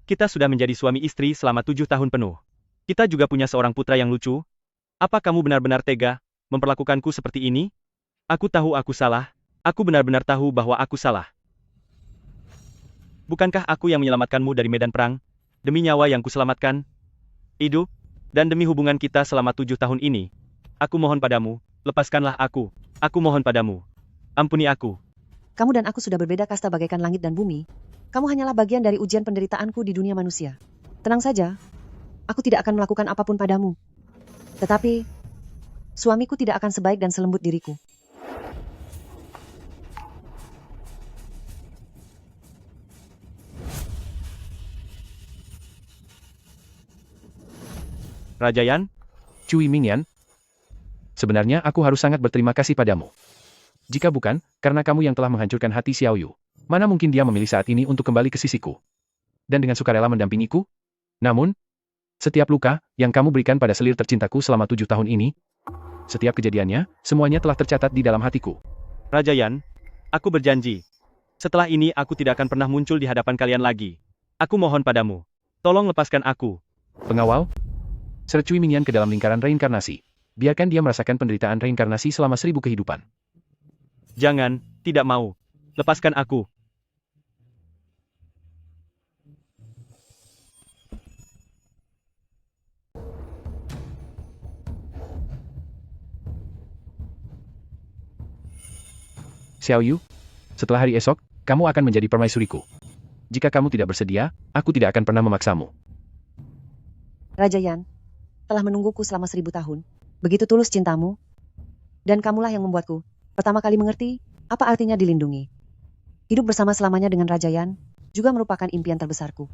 kita sudah menjadi suami istri selama 7 tahun penuh. Kita juga punya seorang putra yang lucu. Apa kamu benar-benar tega memperlakukanku seperti ini? Aku tahu aku salah. Aku benar-benar tahu bahwa aku salah. Bukankah aku yang menyelamatkanmu dari medan perang? Demi nyawa yang kuselamatkan, hidup, dan demi hubungan kita selama 7 tahun ini. Aku mohon padamu, lepaskanlah aku. Aku mohon padamu. Ampuni aku. Kamu dan aku sudah berbeda kasta bagaikan langit dan bumi. Kamu hanyalah bagian dari ujian penderitaanku di dunia manusia. Tenang saja, aku tidak akan melakukan apapun padamu. Tetapi, suamiku tidak akan sebaik dan selembut diriku. Raja Yan? Cui Mingyan, sebenarnya aku harus sangat berterima kasih padamu. Jika bukan, karena kamu yang telah menghancurkan hati Xiaoyu. Mana mungkin dia memilih saat ini untuk kembali ke sisiku. Dan dengan sukarela mendampingiku? Namun, setiap luka yang kamu berikan pada selir tercintaku selama 7 tahun ini, setiap kejadiannya, semuanya telah tercatat di dalam hatiku. Raja Yan, aku berjanji. Setelah ini aku tidak akan pernah muncul di hadapan kalian lagi. Aku mohon padamu. Tolong lepaskan aku. Pengawal, seret Cui Mingyan ke dalam lingkaran reinkarnasi. Biarkan dia merasakan penderitaan reinkarnasi selama 1000 kehidupan. Jangan, tidak mau. Lepaskan aku. Xiao Yu, setelah hari esok, kamu akan menjadi permaisuriku. Jika kamu tidak bersedia, aku tidak akan pernah memaksamu. Raja Yan, telah menungguku selama 1000 tahun. Begitu tulus cintamu. Dan kamulah yang membuatku pertama kali mengerti apa artinya dilindungi. Hidup bersama selamanya dengan Raja Yan juga merupakan impian terbesarku.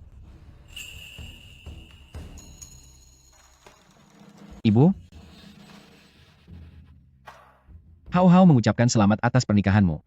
Ibu, Hao Hao mengucapkan selamat atas pernikahanmu.